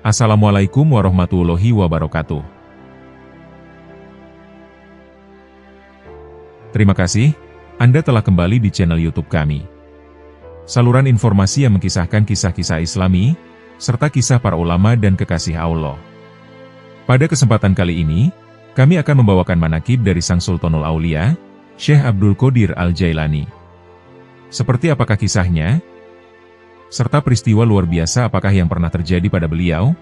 Assalamualaikum warahmatullahi wabarakatuh. Terima kasih, Anda telah kembali di channel YouTube kami. Saluran informasi yang mengkisahkan kisah-kisah Islami, serta kisah para ulama dan kekasih Allah. Pada kesempatan kali ini, kami akan membawakan manaqib dari Sang Sultanul Aulia, Syekh Abdul Qodir Al-Jailani. Seperti apakah kisahnya? Serta peristiwa luar biasa apakah yang pernah terjadi pada beliau?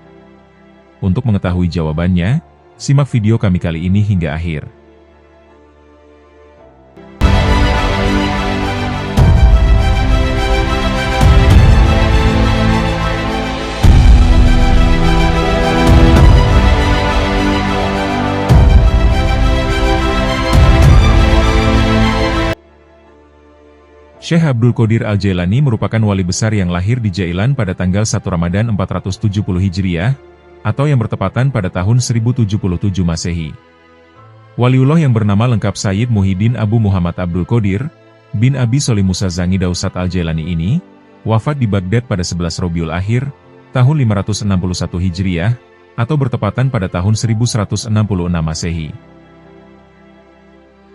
Untuk mengetahui jawabannya, simak video kami kali ini hingga akhir. Syekh Abdul Qodir Al-Jailani merupakan wali besar yang lahir di Jailan pada tanggal 1 Ramadan 470 Hijriah, atau yang bertepatan pada tahun 1077 Masehi. Waliullah yang bernama lengkap Sayyid Muhyiddin Abu Muhammad Abdul Qodir, bin Abi Soli Musa Zangi Dausat Al-Jailani ini, wafat di Baghdad pada 11 Rabiul Akhir, tahun 561 Hijriah, atau bertepatan pada tahun 1166 Masehi.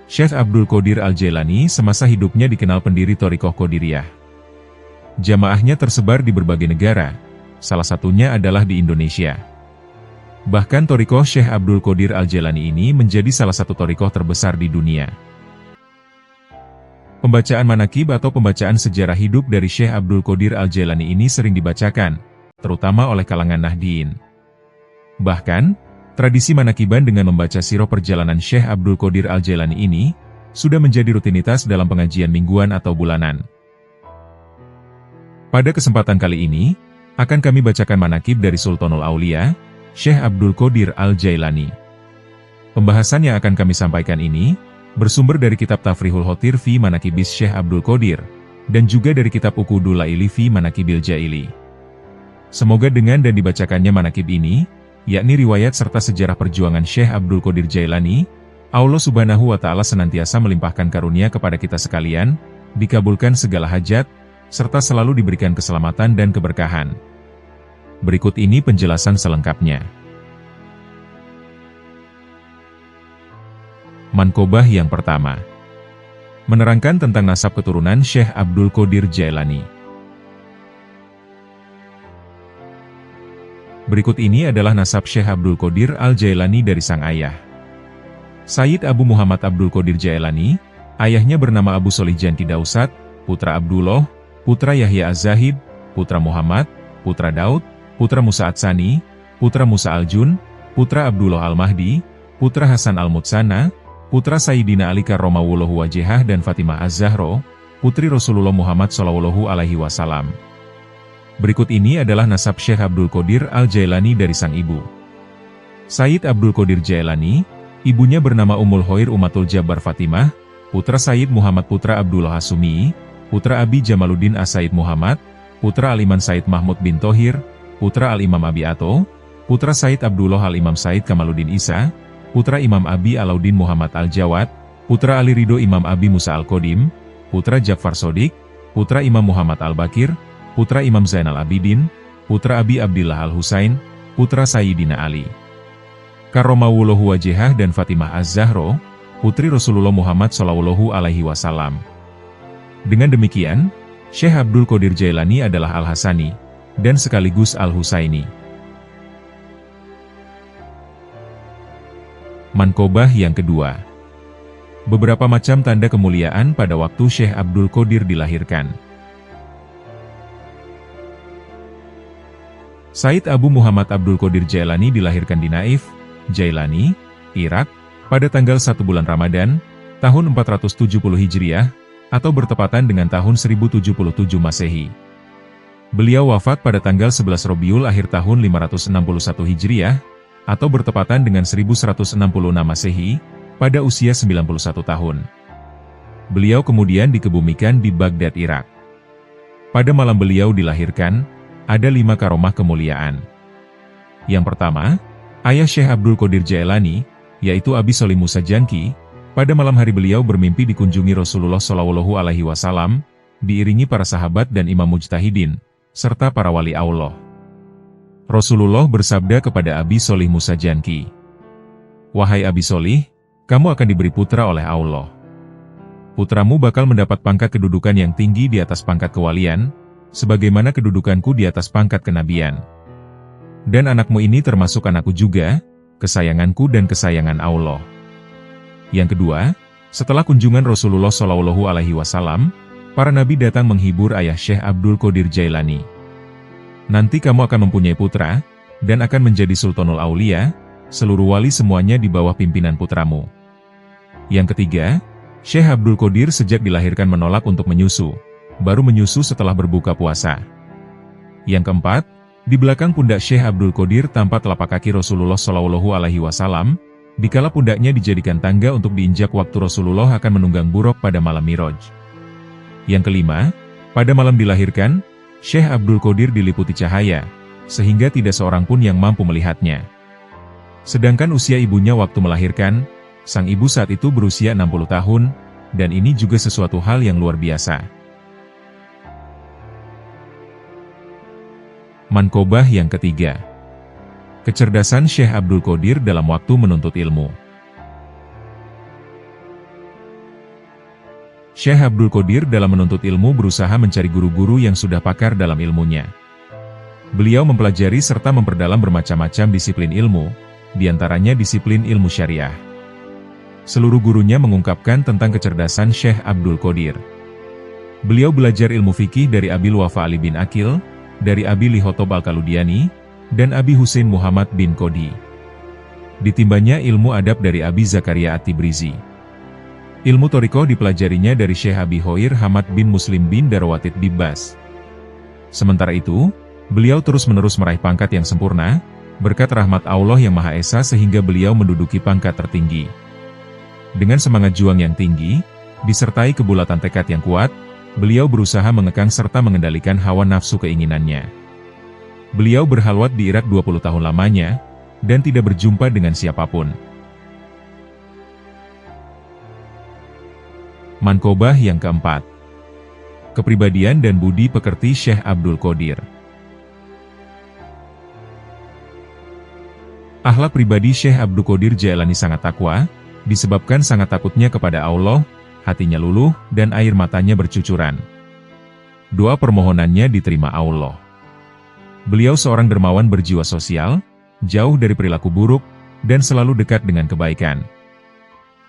Syekh Abdul Qodir Al-Jailani semasa hidupnya dikenal pendiri Thariqah Qodiriyah. Jamaahnya tersebar di berbagai negara, salah satunya adalah di Indonesia. Bahkan Thariqah Syekh Abdul Qodir Al-Jailani ini menjadi salah satu thariqah terbesar di dunia. Pembacaan manaqib atau pembacaan sejarah hidup dari Syekh Abdul Qodir Al-Jailani ini sering dibacakan, terutama oleh kalangan Nahdliyin. Bahkan, tradisi manaqiban dengan membaca sirah perjalanan Syekh Abdul Qodir Al-Jailani ini, sudah menjadi rutinitas dalam pengajian mingguan atau bulanan. Pada kesempatan kali ini, akan kami bacakan manaqib dari Sultanul Aulia, Syekh Abdul Qodir Al-Jailani. Pembahasan yang akan kami sampaikan ini, bersumber dari kitab Tafrihul Khotir fi Manaqibis Syekh Abdul Qodir, dan juga dari kitab Uqudul Laili fi Manaqibil Jaili. Semoga dengan dan dibacakannya manaqib ini, yakni riwayat serta sejarah perjuangan Syekh Abdul Qodir Jailani, Allah Subhanahu wa Ta'ala senantiasa melimpahkan karunia kepada kita sekalian, dikabulkan segala hajat, serta selalu diberikan keselamatan dan keberkahan. Berikut ini penjelasan selengkapnya. Manqobah yang pertama, menerangkan tentang nasab keturunan Syekh Abdul Qodir Jailani. Berikut ini adalah nasab Syekh Abdul Qodir Al-Jailani dari sang ayah. Sayyid Abu Muhammad Abdul Qodir Jailani, ayahnya bernama Abu Solih Janki Dausat, putra Abdullah, putra Yahya Az-Zahid, putra Muhammad, putra Daud, putra Musa Atsani, putra Musa Al-Jun, putra Abdullah Al-Mahdi, putra Hasan Al-Mutsana, putra Sayyidina Ali Karramawallahu Wajhah dan Fatimah Az-Zahra, putri Rasulullah Muhammad SAW. Berikut ini adalah nasab Syekh Abdul Qodir Al-Jailani dari sang ibu. Sayyid Abdul Qodir Jailani, ibunya bernama Ummul Khair Ummatul Jabbar Fatimah, putra Sayyid Muhammad putra Abdullah Hasumi, putra Abi Jamaluddin As-Sayyid Muhammad, putra Al-Imam Sayyid Mahmud bin Thohir, putra Al-Imam Abi Ato, putra Sayyid Abdullah Al-Imam Sayyid Kamaluddin Isa, putra Imam Abi Alauddin Muhammad Al-Jawad, putra Ali Ridho Imam Abi Musa Al-Qadim, putra Ja'far Shodiq, putra Imam Muhammad Al-Bakir, putra Imam Zainal Abidin, putra Abi Abdillah Al-Husain, putra Sayyidina Ali Karramawallahu Wajhah dan Fatimah Az-Zahra, putri Rasulullah Muhammad SAW. Dengan demikian, Syekh Abdul Qodir Jailani adalah Al-Hasani, dan sekaligus Al-Husaini. Manqobah yang kedua, beberapa macam tanda kemuliaan pada waktu Syekh Abdul Qodir dilahirkan. Sayyid Abu Muhammad Abdul Qodir Jailani dilahirkan di Naif, Jailani, Irak, pada tanggal 1 bulan Ramadan, tahun 470 Hijriah, atau bertepatan dengan tahun 1077 Masehi. Beliau wafat pada tanggal 11 Rabiul Akhir tahun 561 Hijriah, atau bertepatan dengan 1166 Masehi, pada usia 91 tahun. Beliau kemudian dikebumikan di Baghdad, Irak. Pada malam beliau dilahirkan, ada 5 karomah kemuliaan. Yang pertama, ayah Syekh Abdul Qodir Jailani, yaitu Abi Soli Musa Janki, pada malam hari beliau bermimpi dikunjungi Rasulullah SAW, diiringi para sahabat dan imam mujtahidin, serta para wali Allah. Rasulullah bersabda kepada Abi Sholih Musa Janki, "Wahai Abi Sholih, kamu akan diberi putra oleh Allah. Putramu bakal mendapat pangkat kedudukan yang tinggi di atas pangkat kewalian, sebagaimana kedudukanku di atas pangkat kenabian. Dan anakmu ini termasuk anakku juga, kesayanganku dan kesayangan Allah." Yang kedua, setelah kunjungan Rasulullah Shallallahu Alaihi Wasallam, para nabi datang menghibur ayah Syekh Abdul Qadir Jailani. "Nanti kamu akan mempunyai putra, dan akan menjadi Sultanul Aulia, seluruh wali semuanya di bawah pimpinan putramu." Yang ketiga, Syekh Abdul Qadir sejak dilahirkan menolak untuk menyusu, baru menyusu setelah berbuka puasa. Yang keempat, di belakang pundak Syekh Abdul Qadir tampak telapak kaki Rasulullah Shallallahu Alaihi Wasallam, dikala pundaknya dijadikan tangga untuk diinjak waktu Rasulullah akan menunggang buruk pada malam Miraj. Yang kelima, pada malam dilahirkan, Syekh Abdul Qadir diliputi cahaya, sehingga tidak seorang pun yang mampu melihatnya. Sedangkan usia ibunya waktu melahirkan, sang ibu saat itu berusia 60 tahun, dan ini juga sesuatu hal yang luar biasa. Manqobah yang ketiga. Kecerdasan Syekh Abdul Qadir dalam waktu menuntut ilmu. Syekh Abdul Qadir dalam menuntut ilmu berusaha mencari guru-guru yang sudah pakar dalam ilmunya. Beliau mempelajari serta memperdalam bermacam-macam disiplin ilmu, diantaranya disiplin ilmu syariah. Seluruh gurunya mengungkapkan tentang kecerdasan Syekh Abdul Qadir. Beliau belajar ilmu fikih dari Abil Wafa Ali bin Akil, dari Abi Lihotob Al-Kaludiani, dan Abi Husain Muhammad bin Qodi. Ditimbanya ilmu adab dari Abi Zakaria At-Tibrizi. Ilmu Thoriqoh dipelajarinya dari Syekh Abi Hoir Hamad bin Muslim bin Darwatid Bibbas. Sementara itu, beliau terus-menerus meraih pangkat yang sempurna, berkat rahmat Allah yang Maha Esa sehingga beliau menduduki pangkat tertinggi. Dengan semangat juang yang tinggi, disertai kebulatan tekad yang kuat, beliau berusaha mengekang serta mengendalikan hawa nafsu keinginannya. Beliau berhalwat di Irak 20 tahun lamanya, dan tidak berjumpa dengan siapapun. Manqobah yang keempat. Kepribadian dan budi pekerti Syekh Abdul Qadir. Akhlak pribadi Syekh Abdul Qadir Jailani sangat takwa, disebabkan sangat takutnya kepada Allah, hatinya luluh, dan air matanya bercucuran. Doa permohonannya diterima Allah. Beliau seorang dermawan berjiwa sosial, jauh dari perilaku buruk, dan selalu dekat dengan kebaikan.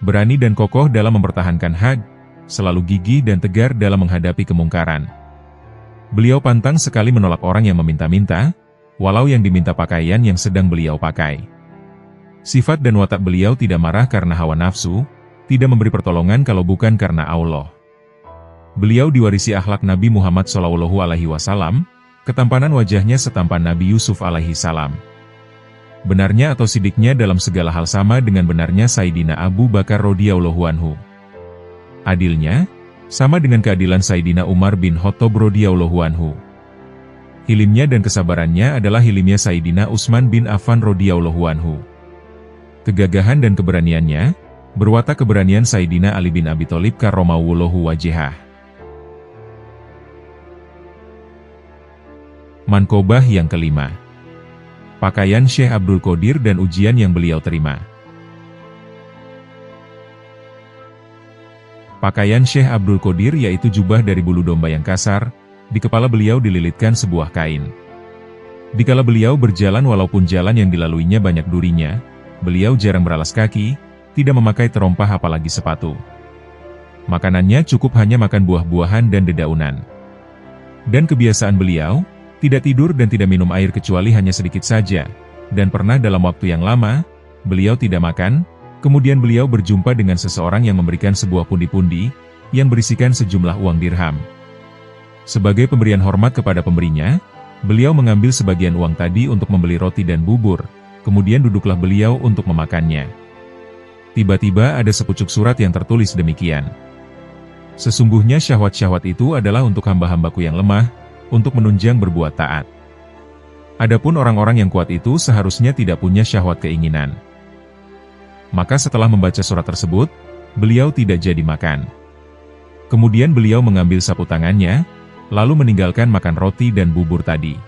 Berani dan kokoh dalam mempertahankan hak, selalu gigih dan tegar dalam menghadapi kemungkaran. Beliau pantang sekali menolak orang yang meminta-minta, walau yang diminta pakaian yang sedang beliau pakai. Sifat dan watak beliau tidak marah karena hawa nafsu, tidak memberi pertolongan kalau bukan karena Allah. Beliau diwarisi akhlak Nabi Muhammad SAW, ketampanan wajahnya setampan Nabi Yusuf alaihi salam. Benarnya atau sidiknya dalam segala hal sama dengan benarnya Sayyidina Abu Bakar radhiyallahu anhu. Adilnya, sama dengan keadilan Sayyidina Umar bin Khattab radhiyallahu anhu. Hilimnya dan kesabarannya adalah hilimnya Sayyidina Utsman bin Affan radhiyallahu anhu. Kegagahan dan keberaniannya, berwatak keberanian Sayyidina Ali bin Abi Thalib karramawallahu wajhah. Manqobah yang kelima. Pakaian Syekh Abdul Qadir dan ujian yang beliau terima. Pakaian Syekh Abdul Qadir yaitu jubah dari bulu domba yang kasar, di kepala beliau dililitkan sebuah kain. Dikala beliau berjalan walaupun jalan yang dilaluinya banyak durinya, beliau jarang beralas kaki, tidak memakai terompah apalagi sepatu. Makanannya cukup hanya makan buah-buahan dan dedaunan. Dan kebiasaan beliau, tidak tidur dan tidak minum air kecuali hanya sedikit saja, dan pernah dalam waktu yang lama, beliau tidak makan. Kemudian beliau berjumpa dengan seseorang yang memberikan sebuah pundi-pundi, yang berisikan sejumlah uang dirham. Sebagai pemberian hormat kepada pemberinya, beliau mengambil sebagian uang tadi untuk membeli roti dan bubur, kemudian duduklah beliau untuk memakannya. Tiba-tiba ada sepucuk surat yang tertulis demikian. Sesungguhnya syahwat-syahwat itu adalah untuk hamba-hambaku yang lemah, untuk menunjang berbuat taat. Adapun orang-orang yang kuat itu seharusnya tidak punya syahwat keinginan. Maka setelah membaca surat tersebut, beliau tidak jadi makan. Kemudian beliau mengambil sapu tangannya, lalu meninggalkan makan roti dan bubur tadi.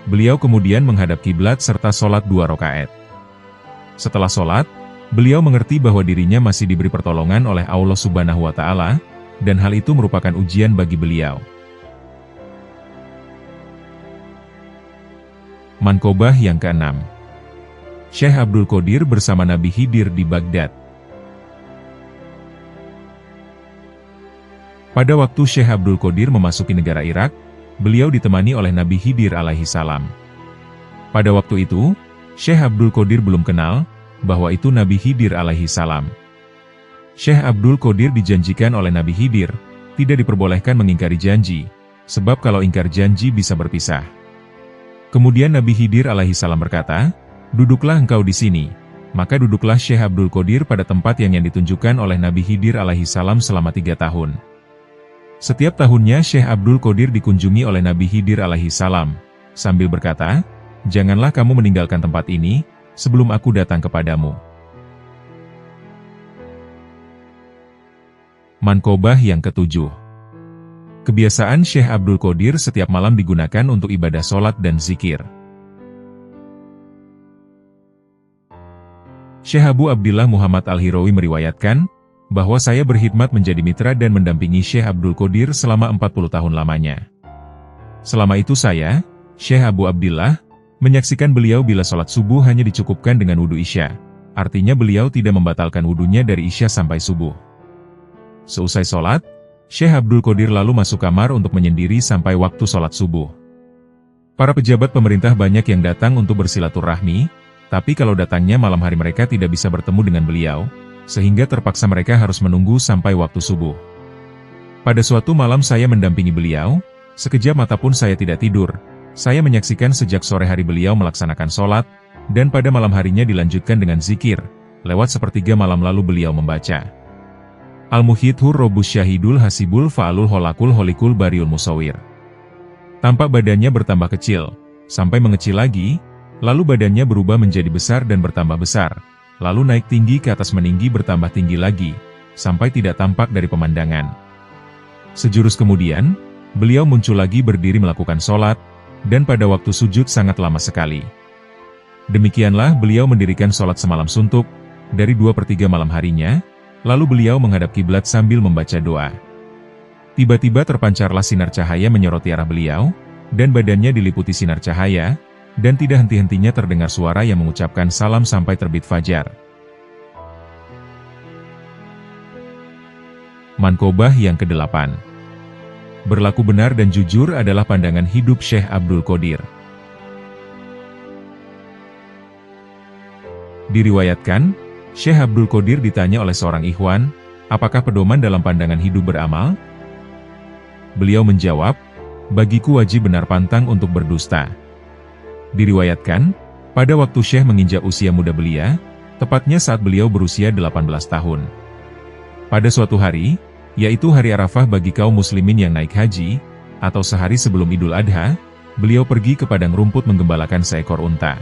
Beliau kemudian menghadap kiblat serta sholat 2 rakaat. Setelah sholat, beliau mengerti bahwa dirinya masih diberi pertolongan oleh Allah Subhanahu wa Ta'ala, dan hal itu merupakan ujian bagi beliau. Manqobah yang ke-6. Syekh Abdul Qadir bersama Nabi Khidir di Baghdad. Pada waktu Syekh Abdul Qadir memasuki negara Irak, beliau ditemani oleh Nabi Khidir alaihi salam. Pada waktu itu, Syekh Abdul Qadir belum kenal bahwa itu Nabi Khidir alaihi salam. Syekh Abdul Qadir dijanjikan oleh Nabi Khidir, tidak diperbolehkan mengingkari janji, sebab kalau ingkar janji bisa berpisah. Kemudian Nabi Khidir alaihi salam berkata, "Duduklah engkau di sini." Maka duduklah Syekh Abdul Qadir pada tempat yang ditunjukkan oleh Nabi Khidir alaihi salam selama 3 tahun. Setiap tahunnya Syekh Abdul Qadir dikunjungi oleh Nabi Khidir alaihi salam, sambil berkata, "Janganlah kamu meninggalkan tempat ini, sebelum aku datang kepadamu." Manqobah yang ke-7. Kebiasaan Syekh Abdul Qadir setiap malam digunakan untuk ibadah sholat dan zikir. Syekh Abu Abdillah Muhammad Al-Hirawi meriwayatkan, bahwa saya berkhidmat menjadi mitra dan mendampingi Syekh Abdul Qadir selama 40 tahun lamanya. Selama itu saya, Syekh Abu Abdillah, menyaksikan beliau bila sholat subuh hanya dicukupkan dengan wudhu Isya. Artinya beliau tidak membatalkan wudhunya dari Isya sampai subuh. Seusai sholat, Syekh Abdul Qadir lalu masuk kamar untuk menyendiri sampai waktu sholat subuh. Para pejabat pemerintah banyak yang datang untuk bersilaturahmi, tapi kalau datangnya malam hari mereka tidak bisa bertemu dengan beliau, sehingga terpaksa mereka harus menunggu sampai waktu subuh. Pada suatu malam saya mendampingi beliau, sekejap mata pun saya tidak tidur. Saya menyaksikan sejak sore hari beliau melaksanakan sholat, dan pada malam harinya dilanjutkan dengan zikir. Lewat sepertiga malam lalu beliau membaca Al-Muhyithur Robus Syahidul Hasibul Fa'alul Holakul Holikul Bariul Musawir. Tampak badannya bertambah kecil, sampai mengecil lagi, lalu badannya berubah menjadi besar dan bertambah besar. Lalu naik tinggi ke atas meninggi bertambah tinggi lagi, sampai tidak tampak dari pemandangan. Sejurus kemudian, beliau muncul lagi berdiri melakukan sholat, dan pada waktu sujud sangat lama sekali. Demikianlah beliau mendirikan sholat semalam suntuk, dari 2/3 malam harinya, lalu beliau menghadap kiblat sambil membaca doa. Tiba-tiba terpancarlah sinar cahaya menyoroti arah beliau, dan badannya diliputi sinar cahaya, dan tidak henti-hentinya terdengar suara yang mengucapkan salam sampai terbit fajar. Manqobah yang ke-8. Berlaku benar dan jujur adalah pandangan hidup Syekh Abdul Qadir. Diriwayatkan, Syekh Abdul Qadir ditanya oleh seorang ikhwan, apakah pedoman dalam pandangan hidup beramal? Beliau menjawab, bagiku wajib benar pantang untuk berdusta. Diriwayatkan, pada waktu Syekh menginjak usia muda belia, tepatnya saat beliau berusia 18 tahun. Pada suatu hari, yaitu hari Arafah bagi kaum muslimin yang naik haji, atau sehari sebelum Idul Adha, beliau pergi ke padang rumput menggembalakan seekor unta.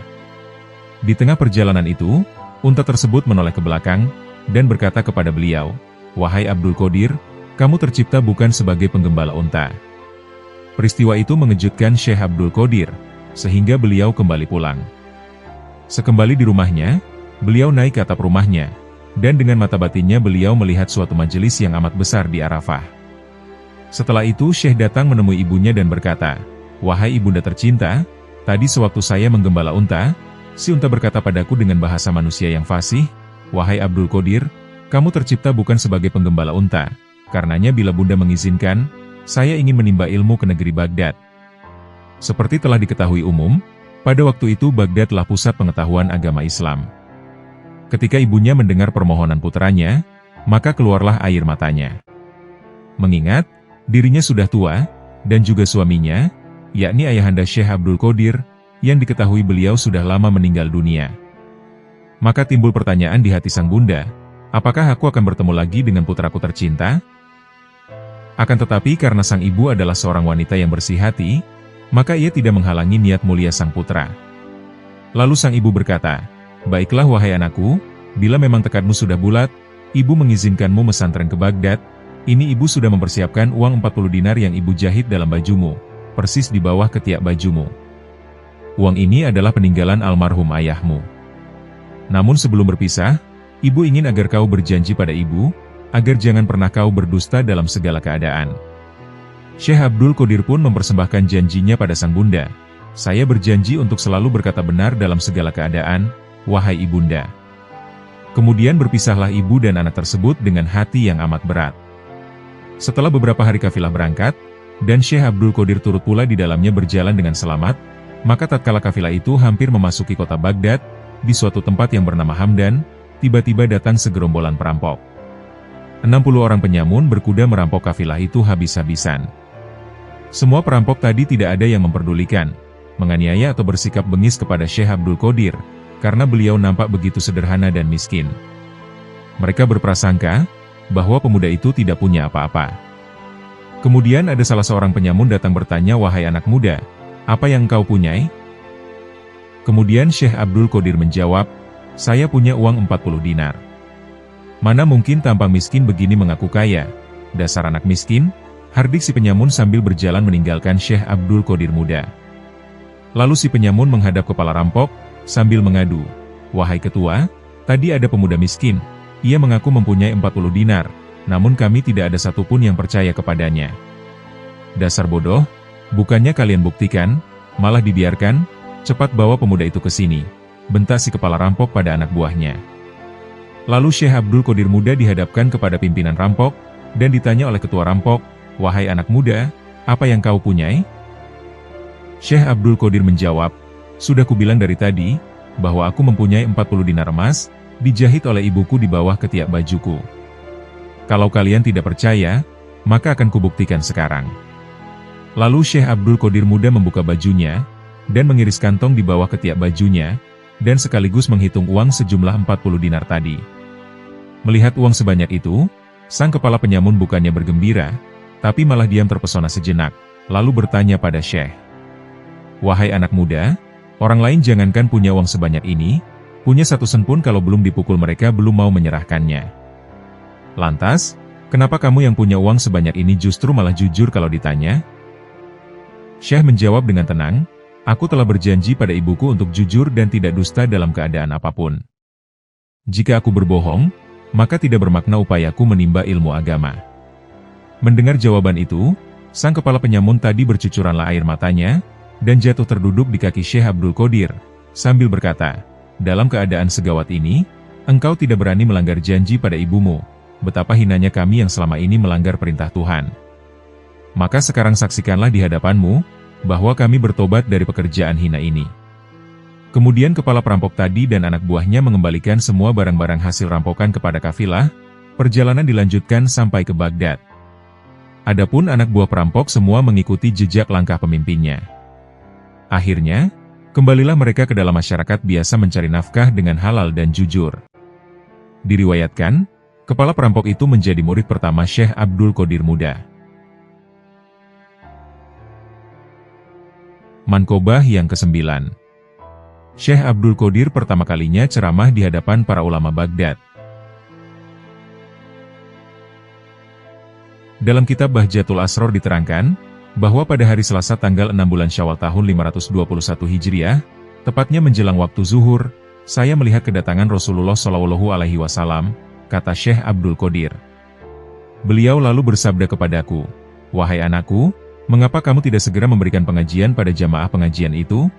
Di tengah perjalanan itu, unta tersebut menoleh ke belakang, dan berkata kepada beliau, "Wahai Abdul Qadir, kamu tercipta bukan sebagai penggembala unta." Peristiwa itu mengejutkan Syekh Abdul Qadir, sehingga beliau kembali pulang. Sekembali di rumahnya, beliau naik ke atap rumahnya, dan dengan mata batinnya beliau melihat suatu majelis yang amat besar di Arafah. Setelah itu Syekh datang menemui ibunya dan berkata, "Wahai ibunda tercinta, tadi sewaktu saya menggembala unta, si unta berkata padaku dengan bahasa manusia yang fasih, 'Wahai Abdul Qadir, kamu tercipta bukan sebagai penggembala unta, karenanya bila bunda mengizinkan, saya ingin menimba ilmu ke negeri Baghdad.'" Seperti telah diketahui umum, pada waktu itu Baghdad telah pusat pengetahuan agama Islam. Ketika ibunya mendengar permohonan putranya, maka keluarlah air matanya. Mengingat, dirinya sudah tua, dan juga suaminya, yakni ayahanda Syekh Abdul Qadir, yang diketahui beliau sudah lama meninggal dunia. Maka timbul pertanyaan di hati sang bunda, apakah aku akan bertemu lagi dengan putraku tercinta? Akan tetapi karena sang ibu adalah seorang wanita yang bersih hati, maka ia tidak menghalangi niat mulia sang putra. Lalu sang ibu berkata, "Baiklah wahai anakku, bila memang tekadmu sudah bulat, ibu mengizinkanmu mesantren ke Baghdad. Ini ibu sudah mempersiapkan uang 40 dinar yang ibu jahit dalam bajumu, persis di bawah ketiak bajumu." uang ini adalah peninggalan almarhum ayahmu. Namun sebelum berpisah, ibu ingin agar kau berjanji pada ibu, agar jangan pernah kau berdusta dalam segala keadaan. Syekh Abdul Qadir pun mempersembahkan janjinya pada sang bunda. Saya berjanji untuk selalu berkata benar dalam segala keadaan, wahai ibunda. Kemudian berpisahlah ibu dan anak tersebut dengan hati yang amat berat. Setelah beberapa hari kafilah berangkat, dan Syekh Abdul Qadir turut pula di dalamnya berjalan dengan selamat, maka tatkala kafilah itu hampir memasuki kota Baghdad, di suatu tempat yang bernama Hamdan, tiba-tiba datang segerombolan perampok. 60 orang penyamun berkuda merampok kafilah itu habis-habisan. Semua perampok tadi tidak ada yang memperdulikan, menganiaya atau bersikap bengis kepada Syekh Abdul Qadir, karena beliau nampak begitu sederhana dan miskin. Mereka berprasangka bahwa pemuda itu tidak punya apa-apa. Kemudian ada salah seorang penyamun datang bertanya, wahai anak muda, apa yang kau punyai? Kemudian Syekh Abdul Qadir menjawab, saya punya uang 40 dinar. Mana mungkin tampang miskin begini mengaku kaya? Dasar anak miskin, hardik si penyamun sambil berjalan meninggalkan Syekh Abdul Qadir muda. Lalu si penyamun menghadap kepala rampok, sambil mengadu, wahai ketua, tadi ada pemuda miskin, ia mengaku mempunyai 40 dinar, namun kami tidak ada satupun yang percaya kepadanya. Dasar bodoh, bukannya kalian buktikan, malah dibiarkan? Cepat bawa pemuda itu ke sini, bentak si kepala rampok pada anak buahnya. Lalu Syekh Abdul Qadir muda dihadapkan kepada pimpinan rampok, dan ditanya oleh ketua rampok, wahai anak muda, apa yang kau punyai? Syekh Abdul Qadir menjawab, sudah kubilang dari tadi, bahwa aku mempunyai 40 dinar emas, dijahit oleh ibuku di bawah ketiak bajuku. Kalau kalian tidak percaya, maka akan kubuktikan sekarang. Lalu Syekh Abdul Qadir muda membuka bajunya, dan mengiris kantong di bawah ketiak bajunya, dan sekaligus menghitung uang sejumlah 40 dinar tadi. Melihat uang sebanyak itu, sang kepala penyamun bukannya bergembira, tapi malah diam terpesona sejenak, lalu bertanya pada Syekh. Wahai anak muda, orang lain jangankan punya uang sebanyak ini, punya 1 sen pun kalau belum dipukul mereka belum mau menyerahkannya. Lantas, kenapa kamu yang punya uang sebanyak ini justru malah jujur kalau ditanya? Syekh menjawab dengan tenang, aku telah berjanji pada ibuku untuk jujur dan tidak dusta dalam keadaan apapun. Jika aku berbohong, maka tidak bermakna upayaku menimba ilmu agama. Mendengar jawaban itu, sang kepala penyamun tadi bercucuranlah air matanya, dan jatuh terduduk di kaki Syekh Abdul Qadir, sambil berkata, dalam keadaan segawat ini, engkau tidak berani melanggar janji pada ibumu, betapa hinanya kami yang selama ini melanggar perintah Tuhan. Maka sekarang saksikanlah di hadapanmu, bahwa kami bertobat dari pekerjaan hina ini. Kemudian kepala perampok tadi dan anak buahnya mengembalikan semua barang-barang hasil rampokan kepada kafilah, perjalanan dilanjutkan sampai ke Baghdad. Adapun anak buah perampok semua mengikuti jejak langkah pemimpinnya. Akhirnya, kembalilah mereka ke dalam masyarakat biasa mencari nafkah dengan halal dan jujur. Diriwayatkan, kepala perampok itu menjadi murid pertama Syekh Abdul Qadir muda. Mankobah yang ke-9. Syekh Abdul Qadir pertama kalinya ceramah di hadapan para ulama Baghdad. Dalam kitab Bahjatul Asror diterangkan, bahwa pada hari Selasa tanggal 6 bulan Syawal tahun 521 Hijriah, tepatnya menjelang waktu zuhur, saya melihat kedatangan Rasulullah SAW, kata Syekh Abdul Qadir. Beliau lalu bersabda kepadaku, wahai anakku, mengapa kamu tidak segera memberikan pengajian pada jamaah pengajian itu?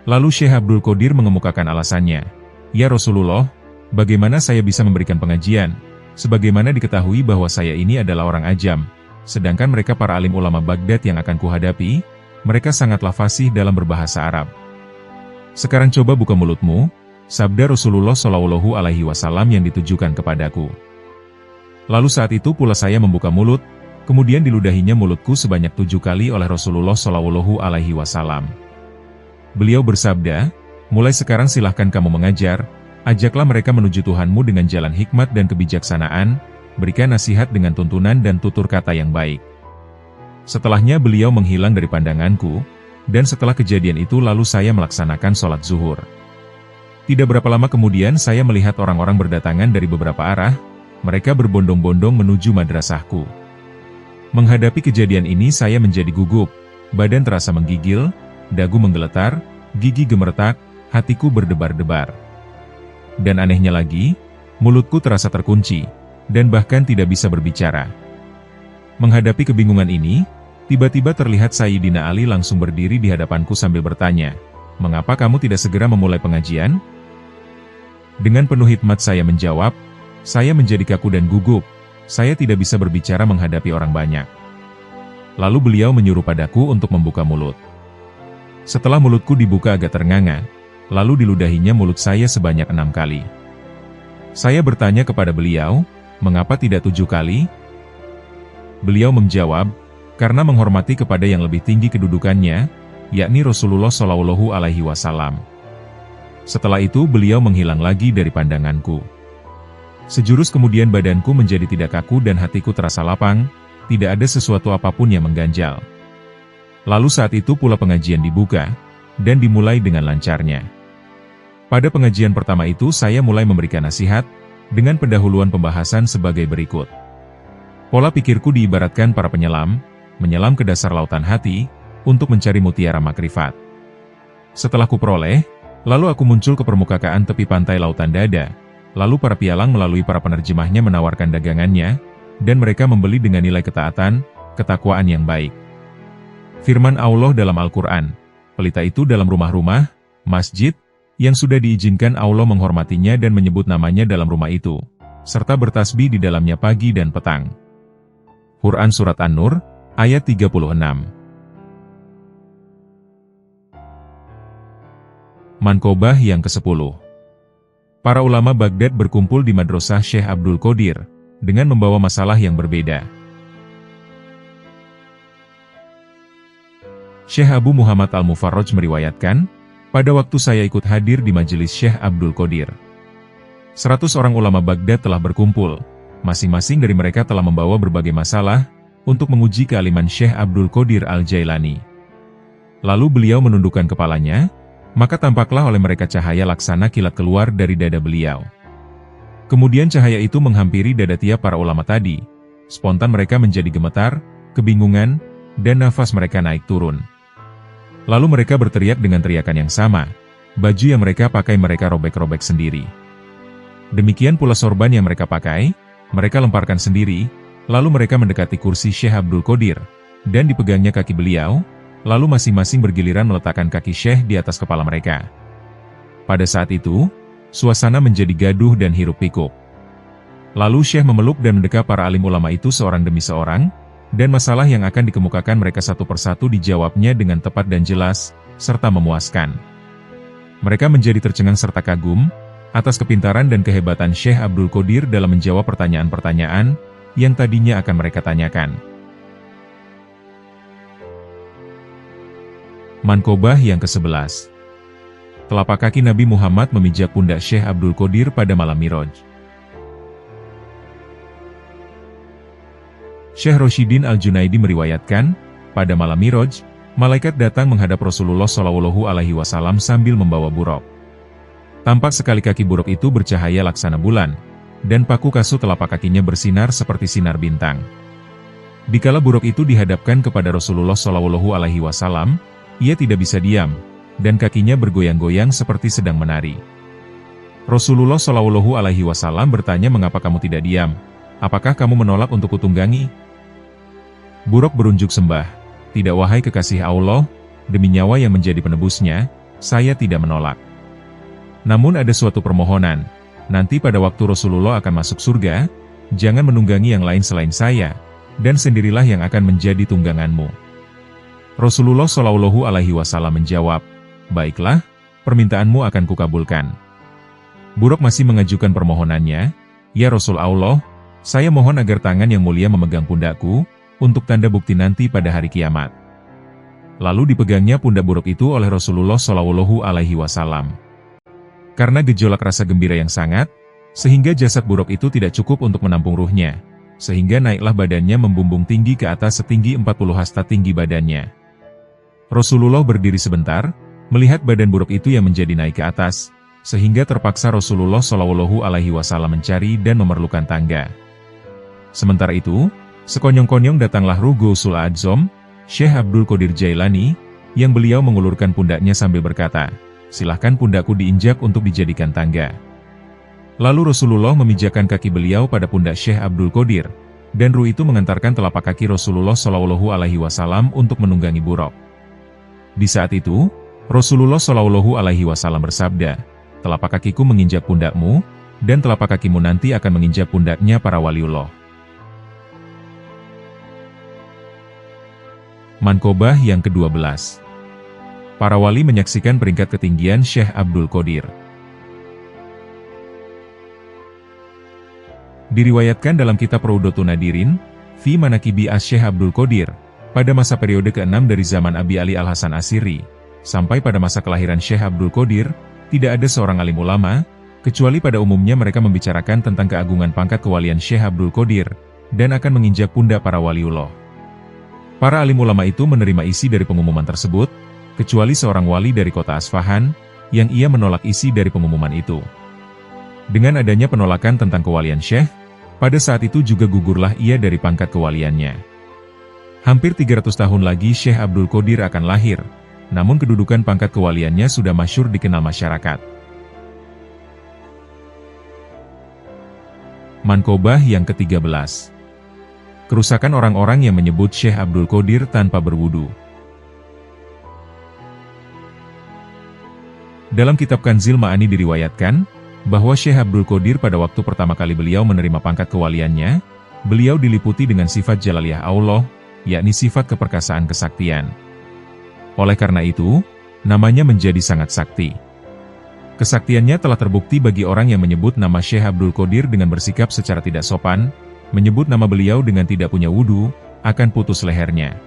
Lalu Syekh Abdul Qadir mengemukakan alasannya. Ya Rasulullah, bagaimana saya bisa memberikan pengajian? Sebagaimana diketahui bahwa saya ini adalah orang ajam, sedangkan mereka para alim ulama Baghdad yang akan kuhadapi, mereka sangatlah fasih dalam berbahasa Arab. Sekarang coba buka mulutmu, sabda Rasulullah SAW yang ditujukan kepadaku. Lalu saat itu pula saya membuka mulut, kemudian diludahinya mulutku sebanyak 7 kali oleh Rasulullah SAW. Beliau bersabda, mulai sekarang silahkan kamu mengajar, ajaklah mereka menuju Tuhanmu dengan jalan hikmat dan kebijaksanaan, berikan nasihat dengan tuntunan dan tutur kata yang baik. Setelahnya beliau menghilang dari pandanganku, dan setelah kejadian itu lalu saya melaksanakan sholat zuhur. Tidak berapa lama kemudian saya melihat orang-orang berdatangan dari beberapa arah, mereka berbondong-bondong menuju madrasahku. Menghadapi kejadian ini saya menjadi gugup, badan terasa menggigil, dagu menggeletar, gigi gemeretak, hatiku berdebar-debar. Dan anehnya lagi, mulutku terasa terkunci, dan bahkan tidak bisa berbicara. Menghadapi kebingungan ini, tiba-tiba terlihat Sayyidina Ali langsung berdiri di hadapanku sambil bertanya, "Mengapa kamu tidak segera memulai pengajian?" Dengan penuh hikmat saya menjawab, "Saya menjadi kaku dan gugup, saya tidak bisa berbicara menghadapi orang banyak." Lalu beliau menyuruh padaku untuk membuka mulut. Setelah mulutku dibuka agak ternganga, lalu diludahinya mulut saya sebanyak 6 kali. Saya bertanya kepada beliau, "Mengapa tidak 7 kali?" Beliau menjawab, "Karena menghormati kepada yang lebih tinggi kedudukannya, yakni Rasulullah Shallallahu Alaihi Wasallam." Setelah itu beliau menghilang lagi dari pandanganku. Sejurus kemudian badanku menjadi tidak kaku dan hatiku terasa lapang, tidak ada sesuatu apapun yang mengganjal. Lalu saat itu pula pengajian dibuka, dan dimulai dengan lancarnya. Pada pengajian pertama itu saya mulai memberikan nasihat, dengan pendahuluan pembahasan sebagai berikut. Pola pikirku diibaratkan para penyelam, menyelam ke dasar lautan hati, untuk mencari mutiara makrifat. Setelah kuperoleh, lalu aku muncul ke permukaan tepi pantai lautan dada, lalu para pialang melalui para penerjemahnya menawarkan dagangannya, dan mereka membeli dengan nilai ketaatan, ketakwaan yang baik. Firman Allah dalam Al-Quran, pelita itu dalam rumah-rumah, masjid, yang sudah diizinkan Allah menghormatinya dan menyebut namanya dalam rumah itu, serta bertasbih di dalamnya pagi dan petang. Quran Surat An-Nur, ayat 36. Mankobah yang ke-10. Para ulama Baghdad berkumpul di Madrasah Syekh Abdul Qadir, dengan membawa masalah yang berbeda. Syekh Abu Muhammad Al-Mufarraj meriwayatkan, pada waktu saya ikut hadir di majelis Syekh Abdul Qadir, 100 orang ulama Baghdad telah berkumpul. Masing-masing dari mereka telah membawa berbagai masalah, untuk menguji kealiman Syekh Abdul Qadir Al-Jailani. Lalu beliau menundukkan kepalanya, maka tampaklah oleh mereka cahaya laksana kilat keluar dari dada beliau. Kemudian cahaya itu menghampiri dada tiap para ulama tadi. Spontan mereka menjadi gemetar, kebingungan, dan nafas mereka naik turun. Lalu mereka berteriak dengan teriakan yang sama. Baju yang mereka pakai mereka robek-robek sendiri. Demikian pula sorban yang mereka pakai, mereka lemparkan sendiri, lalu mereka mendekati kursi Syekh Abdul Qadir, dan dipegangnya kaki beliau, lalu masing-masing bergiliran meletakkan kaki Syekh di atas kepala mereka. Pada saat itu, suasana menjadi gaduh dan hiruk-pikuk. Lalu Syekh memeluk dan mendekap para alim ulama itu seorang demi seorang, dan masalah yang akan dikemukakan mereka satu persatu dijawabnya dengan tepat dan jelas, serta memuaskan. Mereka menjadi tercengang serta kagum, atas kepintaran dan kehebatan Syekh Abdul Qadir dalam menjawab pertanyaan-pertanyaan, yang tadinya akan mereka tanyakan. Mankobah yang ke-11. Telapak kaki Nabi Muhammad memijak pundak Syekh Abdul Qadir pada malam Miraj. Syekh Rashidin Al-Junaidi meriwayatkan, pada malam Miraj, malaikat datang menghadap Rasulullah Shallallahu Alaihi Wasallam sambil membawa buruk. Tampak sekali kaki buruk itu bercahaya laksana bulan, dan paku kasut telapak kakinya bersinar seperti sinar bintang. Dikala buruk itu dihadapkan kepada Rasulullah Shallallahu Alaihi Wasallam, ia tidak bisa diam, dan kakinya bergoyang-goyang seperti sedang menari. Rasulullah Shallallahu Alaihi Wasallam bertanya, "Mengapa kamu tidak diam? Apakah kamu menolak untuk kutunggangi?" Buruk berunjuk sembah, "Tidak wahai kekasih Allah, demi nyawa yang menjadi penebusnya, saya tidak menolak. Namun ada suatu permohonan, nanti pada waktu Rasulullah akan masuk surga, jangan menunggangi yang lain selain saya, dan sendirilah yang akan menjadi tungganganmu." Rasulullah Shallallahu Alaihi Wasallam menjawab, "Baiklah, permintaanmu akan kukabulkan." Buruk masih mengajukan permohonannya, "Ya Rasul Allah, saya mohon agar tangan yang mulia memegang pundakku, untuk tanda bukti nanti pada hari kiamat." Lalu dipegangnya pundak buruk itu oleh Rasulullah Shallallahu Alaihi Wasallam. Karena gejolak rasa gembira yang sangat, sehingga jasad buruk itu tidak cukup untuk menampung ruhnya, sehingga naiklah badannya membumbung tinggi ke atas setinggi 40 hasta tinggi badannya. Rasulullah berdiri sebentar, melihat badan buruk itu yang menjadi naik ke atas, sehingga terpaksa Rasulullah Shallallahu Alaihi Wasallam mencari dan memerlukan tangga. Sementara itu, sekonyong-konyong datanglah ruh Gausul Adzam, Syekh Abdul Qadir Jailani, yang beliau mengulurkan pundaknya sambil berkata, "Silahkan pundakku diinjak untuk dijadikan tangga." Lalu Rasulullah memijakkan kaki beliau pada pundak Syekh Abdul Qadir, dan ruh itu mengantarkan telapak kaki Rasulullah Shallallahu Alaihi Wasallam untuk menunggangi buruk. Di saat itu, Rasulullah Shallallahu Alaihi Wasallam bersabda, "Telapak kakiku menginjak pundakmu, dan telapak kakimu nanti akan menginjak pundaknya para waliullah." Manqobah yang ke-12. Para wali menyaksikan peringkat ketinggian Syekh Abdul Qadir. Diriwayatkan dalam kitab Raudhatun Nadirin, fi Manaqibi Syekh Abdul Qadir, pada masa periode ke-6 dari zaman Abi Ali Al-Hasan Asy'ari, sampai pada masa kelahiran Syekh Abdul Qadir, tidak ada seorang alim ulama, kecuali pada umumnya mereka membicarakan tentang keagungan pangkat kewalian Syekh Abdul Qadir, dan akan menginjak pundak para waliullah. Para alim ulama itu menerima isi dari pengumuman tersebut, kecuali seorang wali dari kota Asfahan, yang ia menolak isi dari pengumuman itu. Dengan adanya penolakan tentang kewalian Syekh, pada saat itu juga gugurlah ia dari pangkat kewaliannya. Hampir 300 tahun lagi Syekh Abdul Qadir akan lahir, namun kedudukan pangkat kewaliannya sudah masyhur dikenal masyarakat. Manqobah yang ke-13. Kerusakan orang-orang yang menyebut Syekh Abdul Qadir tanpa berwudu. Dalam kitab Kanzil Ma'ani diriwayatkan, bahwa Syekh Abdul Qadir pada waktu pertama kali beliau menerima pangkat kewaliannya, beliau diliputi dengan sifat jalaliyah Allah, yakni sifat keperkasaan kesaktian. Oleh karena itu, namanya menjadi sangat sakti. Kesaktiannya telah terbukti bagi orang yang menyebut nama Syekh Abdul Qadir dengan bersikap secara tidak sopan, menyebut nama beliau dengan tidak punya wudu, akan putus lehernya.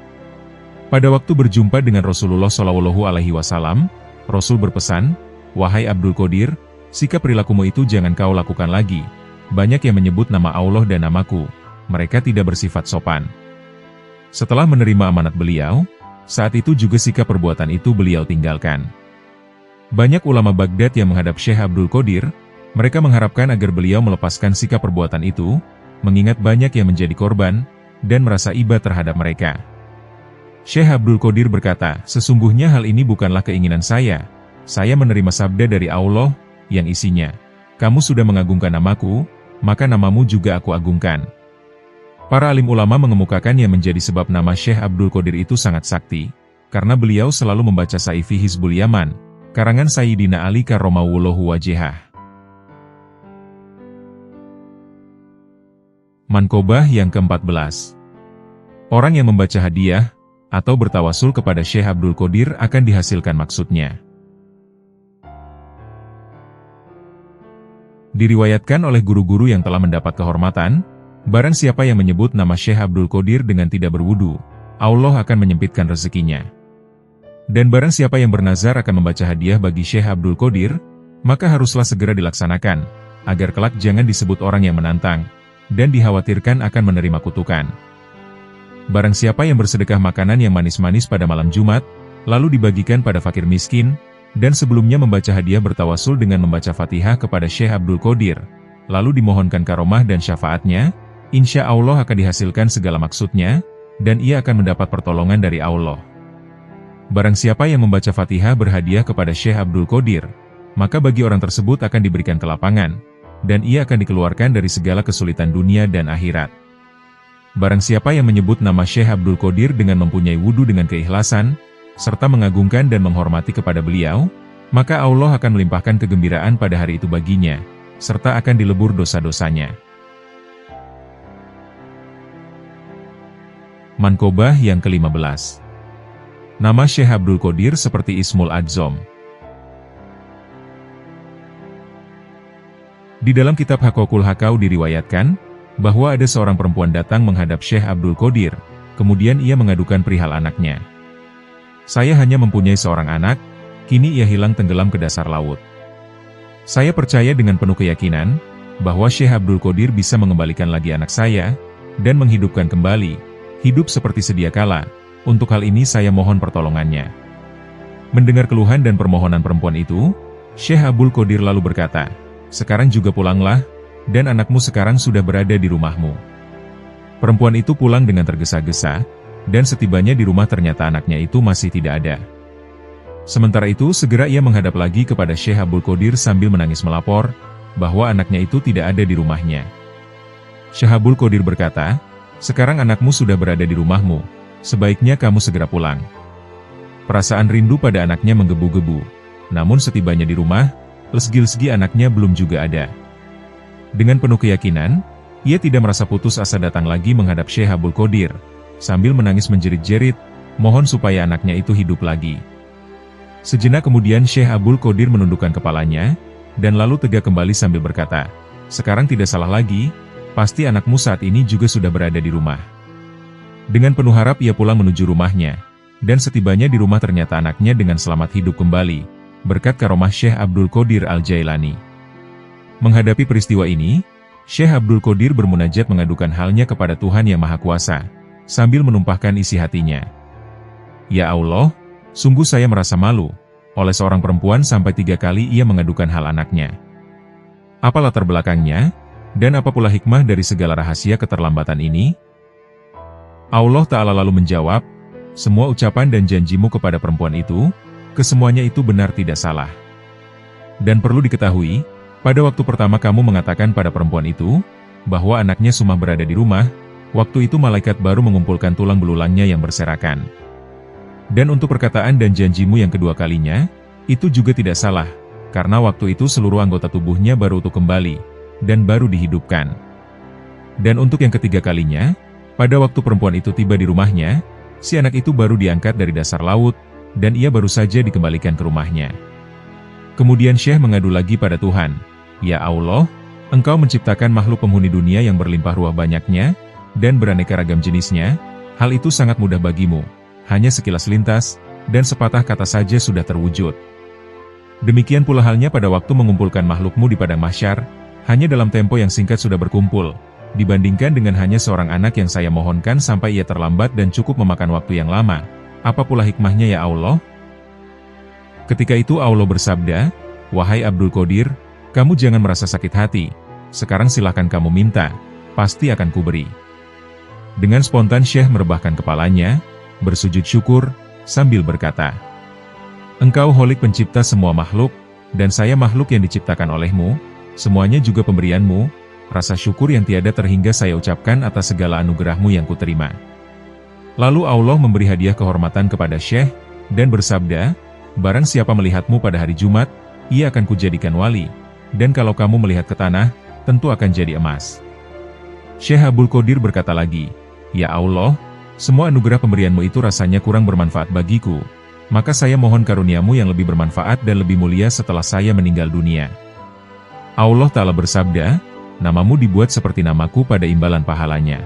Pada waktu berjumpa dengan Rasulullah Shallallahu Alaihi Wasallam, Rasul berpesan, "Wahai Abdul Qadir, sikap perilakumu itu jangan kau lakukan lagi. Banyak yang menyebut nama Allah dan namaku. Mereka tidak bersifat sopan." Setelah menerima amanat beliau, saat itu juga sikap perbuatan itu beliau tinggalkan. Banyak ulama Baghdad yang menghadap Syekh Abdul Qadir, mereka mengharapkan agar beliau melepaskan sikap perbuatan itu, mengingat banyak yang menjadi korban, dan merasa iba terhadap mereka. Syekh Abdul Qadir berkata, "Sesungguhnya hal ini bukanlah keinginan saya menerima sabda dari Allah, yang isinya, kamu sudah mengagungkan namaku, maka namamu juga aku agungkan." Para alim ulama mengemukakan yang menjadi sebab nama Syekh Abdul Qadir itu sangat sakti, karena beliau selalu membaca Saifi Hizbul Yaman, karangan Sayyidina Ali karramawallahu wajhah. Manqobah yang ke-14. Orang yang membaca hadiah, atau bertawasul kepada Syekh Abdul Qadir akan dihasilkan maksudnya. Diriwayatkan oleh guru-guru yang telah mendapat kehormatan, barang siapa yang menyebut nama Syekh Abdul Qadir dengan tidak berwudu, Allah akan menyempitkan rezekinya. Dan barang siapa yang bernazar akan membaca hadiah bagi Syekh Abdul Qadir, maka haruslah segera dilaksanakan, agar kelak jangan disebut orang yang menantang, dan dikhawatirkan akan menerima kutukan. Barang siapa yang bersedekah makanan yang manis-manis pada malam Jumat, lalu dibagikan pada fakir miskin, dan sebelumnya membaca hadiah bertawasul dengan membaca Fatihah kepada Syekh Abdul Qadir, lalu dimohonkan karomah dan syafaatnya, insya Allah akan dihasilkan segala maksudnya, dan ia akan mendapat pertolongan dari Allah. Barang siapa yang membaca Fatihah berhadiah kepada Syekh Abdul Qadir, maka bagi orang tersebut akan diberikan kelapangan, dan ia akan dikeluarkan dari segala kesulitan dunia dan akhirat. Barang siapa yang menyebut nama Syekh Abdul Qadir dengan mempunyai wudu dengan keikhlasan, serta mengagungkan dan menghormati kepada beliau, maka Allah akan melimpahkan kegembiraan pada hari itu baginya, serta akan dilebur dosa-dosanya. Manqobah yang ke-15. Nama Syekh Abdul Qadir seperti Ismul Adzam. Di dalam kitab Hakokul Hakau diriwayatkan, bahwa ada seorang perempuan datang menghadap Syekh Abdul Qadir, kemudian ia mengadukan perihal anaknya. "Saya hanya mempunyai seorang anak, kini ia hilang tenggelam ke dasar laut. Saya percaya dengan penuh keyakinan, bahwa Syekh Abdul Qadir bisa mengembalikan lagi anak saya, dan menghidupkan kembali, hidup seperti sedia kala. Untuk hal ini saya mohon pertolongannya." Mendengar keluhan dan permohonan perempuan itu, Syekh Abdul Qadir lalu berkata, "Sekarang juga pulanglah, dan anakmu sekarang sudah berada di rumahmu." Perempuan itu pulang dengan tergesa-gesa, dan setibanya di rumah ternyata anaknya itu masih tidak ada. Sementara itu segera ia menghadap lagi kepada Syekh Abdul Qadir sambil menangis melapor, bahwa anaknya itu tidak ada di rumahnya. Syekh Abdul Qadir berkata, "Sekarang anakmu sudah berada di rumahmu, sebaiknya kamu segera pulang." Perasaan rindu pada anaknya menggebu-gebu, namun setibanya di rumah, lesgi-lesgi anaknya belum juga ada. Dengan penuh keyakinan, ia tidak merasa putus asa datang lagi menghadap Syekh Abdul Qadir, sambil menangis menjerit-jerit, mohon supaya anaknya itu hidup lagi. Sejenak kemudian Syekh Abdul Qadir menundukkan kepalanya, dan lalu tegak kembali sambil berkata, "Sekarang tidak salah lagi, pasti anakmu saat ini juga sudah berada di rumah." Dengan penuh harap ia pulang menuju rumahnya, dan setibanya di rumah ternyata anaknya dengan selamat hidup kembali, berkat karomah Syekh Abdul Qadir Al-Jailani. Menghadapi peristiwa ini, Syekh Abdul Qadir bermunajat mengadukan halnya kepada Tuhan Yang Maha Kuasa, sambil menumpahkan isi hatinya. "Ya Allah, sungguh saya merasa malu, oleh seorang perempuan sampai 3 kali ia mengadukan hal anaknya. Apa latar belakangnya, dan apa pula hikmah dari segala rahasia keterlambatan ini?" Allah Ta'ala lalu menjawab, "Semua ucapan dan janjimu kepada perempuan itu, kesemuanya itu benar tidak salah. Dan perlu diketahui, pada waktu pertama kamu mengatakan pada perempuan itu, bahwa anaknya Sumah berada di rumah, waktu itu malaikat baru mengumpulkan tulang belulangnya yang berserakan. Dan untuk perkataan dan janjimu yang kedua kalinya, itu juga tidak salah, karena waktu itu seluruh anggota tubuhnya baru utuh kembali, dan baru dihidupkan. Dan untuk yang ketiga kalinya, pada waktu perempuan itu tiba di rumahnya, si anak itu baru diangkat dari dasar laut, dan ia baru saja dikembalikan ke rumahnya." Kemudian Syekh mengadu lagi pada Tuhan, "Ya Allah, Engkau menciptakan makhluk penghuni dunia yang berlimpah ruah banyaknya, dan beraneka ragam jenisnya, hal itu sangat mudah bagimu, hanya sekilas lintas, dan sepatah kata saja sudah terwujud. Demikian pula halnya pada waktu mengumpulkan makhlukmu di padang mahsyar, hanya dalam tempo yang singkat sudah berkumpul, dibandingkan dengan hanya seorang anak yang saya mohonkan sampai ia terlambat dan cukup memakan waktu yang lama. Apa pula hikmahnya ya Allah?" Ketika itu Allah bersabda, "Wahai Abdul Qadir, kamu jangan merasa sakit hati, sekarang silahkan kamu minta, pasti akan kuberi." Dengan spontan Syekh merebahkan kepalanya, bersujud syukur, sambil berkata, "Engkau Holik pencipta semua makhluk, dan saya makhluk yang diciptakan olehmu, semuanya juga pemberianmu, rasa syukur yang tiada terhingga saya ucapkan atas segala anugerahmu yang kuterima." Lalu Allah memberi hadiah kehormatan kepada Syekh, dan bersabda, "Barang siapa melihatmu pada hari Jumat, ia akan kujadikan wali, dan kalau kamu melihat ke tanah, tentu akan jadi emas." Syekh Abdul Qadir berkata lagi, "Ya Allah, semua anugerah pemberianmu itu rasanya kurang bermanfaat bagiku, maka saya mohon karuniamu yang lebih bermanfaat dan lebih mulia setelah saya meninggal dunia." Allah Ta'ala bersabda, "Namamu dibuat seperti namaku pada imbalan pahalanya.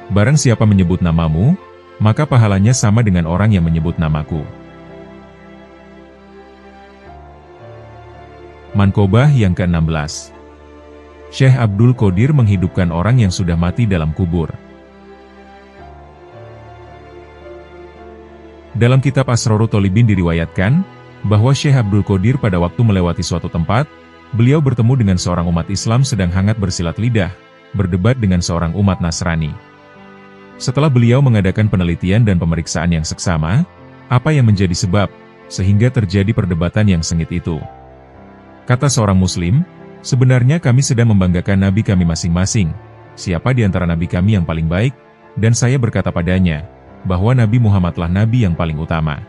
Barang siapa menyebut namamu, maka pahalanya sama dengan orang yang menyebut namaku." Manqobah yang ke-16. Syekh Abdul Qadir menghidupkan orang yang sudah mati dalam kubur. Dalam kitab Asrarut Thalibin diriwayatkan, bahwa Syekh Abdul Qadir pada waktu melewati suatu tempat, beliau bertemu dengan seorang umat Islam sedang hangat bersilat lidah, berdebat dengan seorang umat Nasrani. Setelah beliau mengadakan penelitian dan pemeriksaan yang seksama, apa yang menjadi sebab, sehingga terjadi perdebatan yang sengit itu? Kata seorang Muslim, "Sebenarnya kami sedang membanggakan nabi kami masing-masing, siapa di antara nabi kami yang paling baik, dan saya berkata padanya, bahwa Nabi Muhammadlah nabi yang paling utama.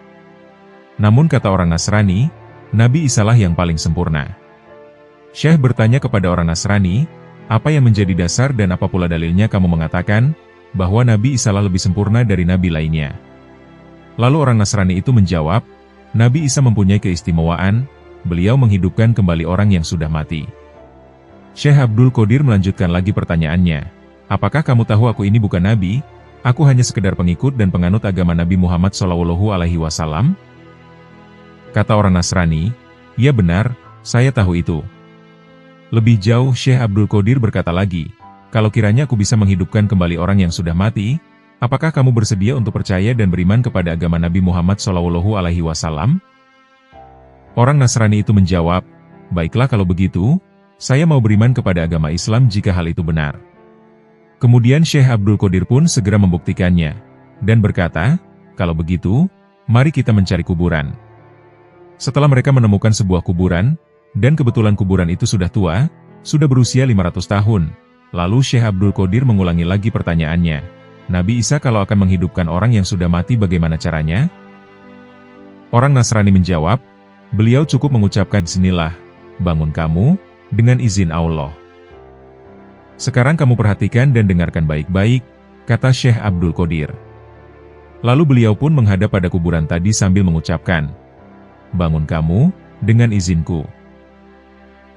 Namun kata orang Nasrani, Nabi Isalah yang paling sempurna." Syekh bertanya kepada orang Nasrani, "Apa yang menjadi dasar dan apa pula dalilnya kamu mengatakan, bahwa Nabi Isalah lebih sempurna dari nabi lainnya?" Lalu orang Nasrani itu menjawab, "Nabi Isa mempunyai keistimewaan, beliau menghidupkan kembali orang yang sudah mati." Syekh Abdul Qadir melanjutkan lagi pertanyaannya, "Apakah kamu tahu aku ini bukan nabi? Aku hanya sekedar pengikut dan penganut agama Nabi Muhammad SAW?" Kata orang Nasrani, "Ya benar, saya tahu itu." Lebih jauh Syekh Abdul Qadir berkata lagi, "Kalau kiranya aku bisa menghidupkan kembali orang yang sudah mati, apakah kamu bersedia untuk percaya dan beriman kepada agama Nabi Muhammad SAW?" Orang Nasrani itu menjawab, "Baiklah kalau begitu, saya mau beriman kepada agama Islam jika hal itu benar." Kemudian Syekh Abdul Qadir pun segera membuktikannya. dan berkata, "Kalau begitu, mari kita mencari kuburan." Setelah mereka menemukan sebuah kuburan, dan kebetulan kuburan itu sudah tua, sudah berusia 500 tahun, lalu Syekh Abdul Qadir mengulangi lagi pertanyaannya, "Nabi Isa kalau akan menghidupkan orang yang sudah mati bagaimana caranya?" Orang Nasrani menjawab, "Beliau cukup mengucapkan Bismillah, bangun kamu, dengan izin Allah." "Sekarang kamu perhatikan dan dengarkan baik-baik," kata Syekh Abdul Qadir. Lalu beliau pun menghadap pada kuburan tadi sambil mengucapkan, "Bangun kamu, dengan izinku."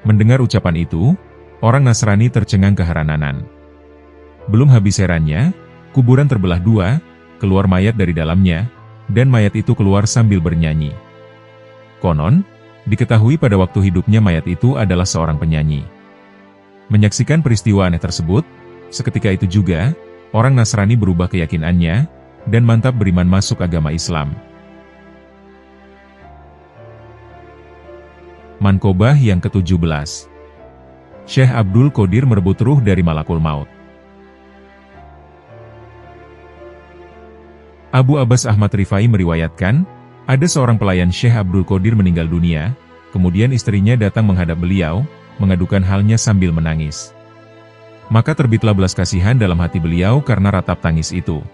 Mendengar ucapan itu, orang Nasrani tercengang keheranan. Belum habis herannya, kuburan terbelah dua, keluar mayat dari dalamnya, dan mayat itu keluar sambil bernyanyi. Konon, diketahui pada waktu hidupnya mayat itu adalah seorang penyanyi. Menyaksikan peristiwa aneh tersebut, seketika itu juga, orang Nasrani berubah keyakinannya, dan mantap beriman masuk agama Islam. Manqobah yang ke-17. Syekh Abdul Qadir merebut ruh dari malakul maut. Abu Abbas Ahmad Rifai meriwayatkan, ada seorang pelayan Syekh Abdul Qadir meninggal dunia, kemudian istrinya datang menghadap beliau, mengadukan halnya sambil menangis. Maka terbitlah belas kasihan dalam hati beliau karena ratap tangis itu.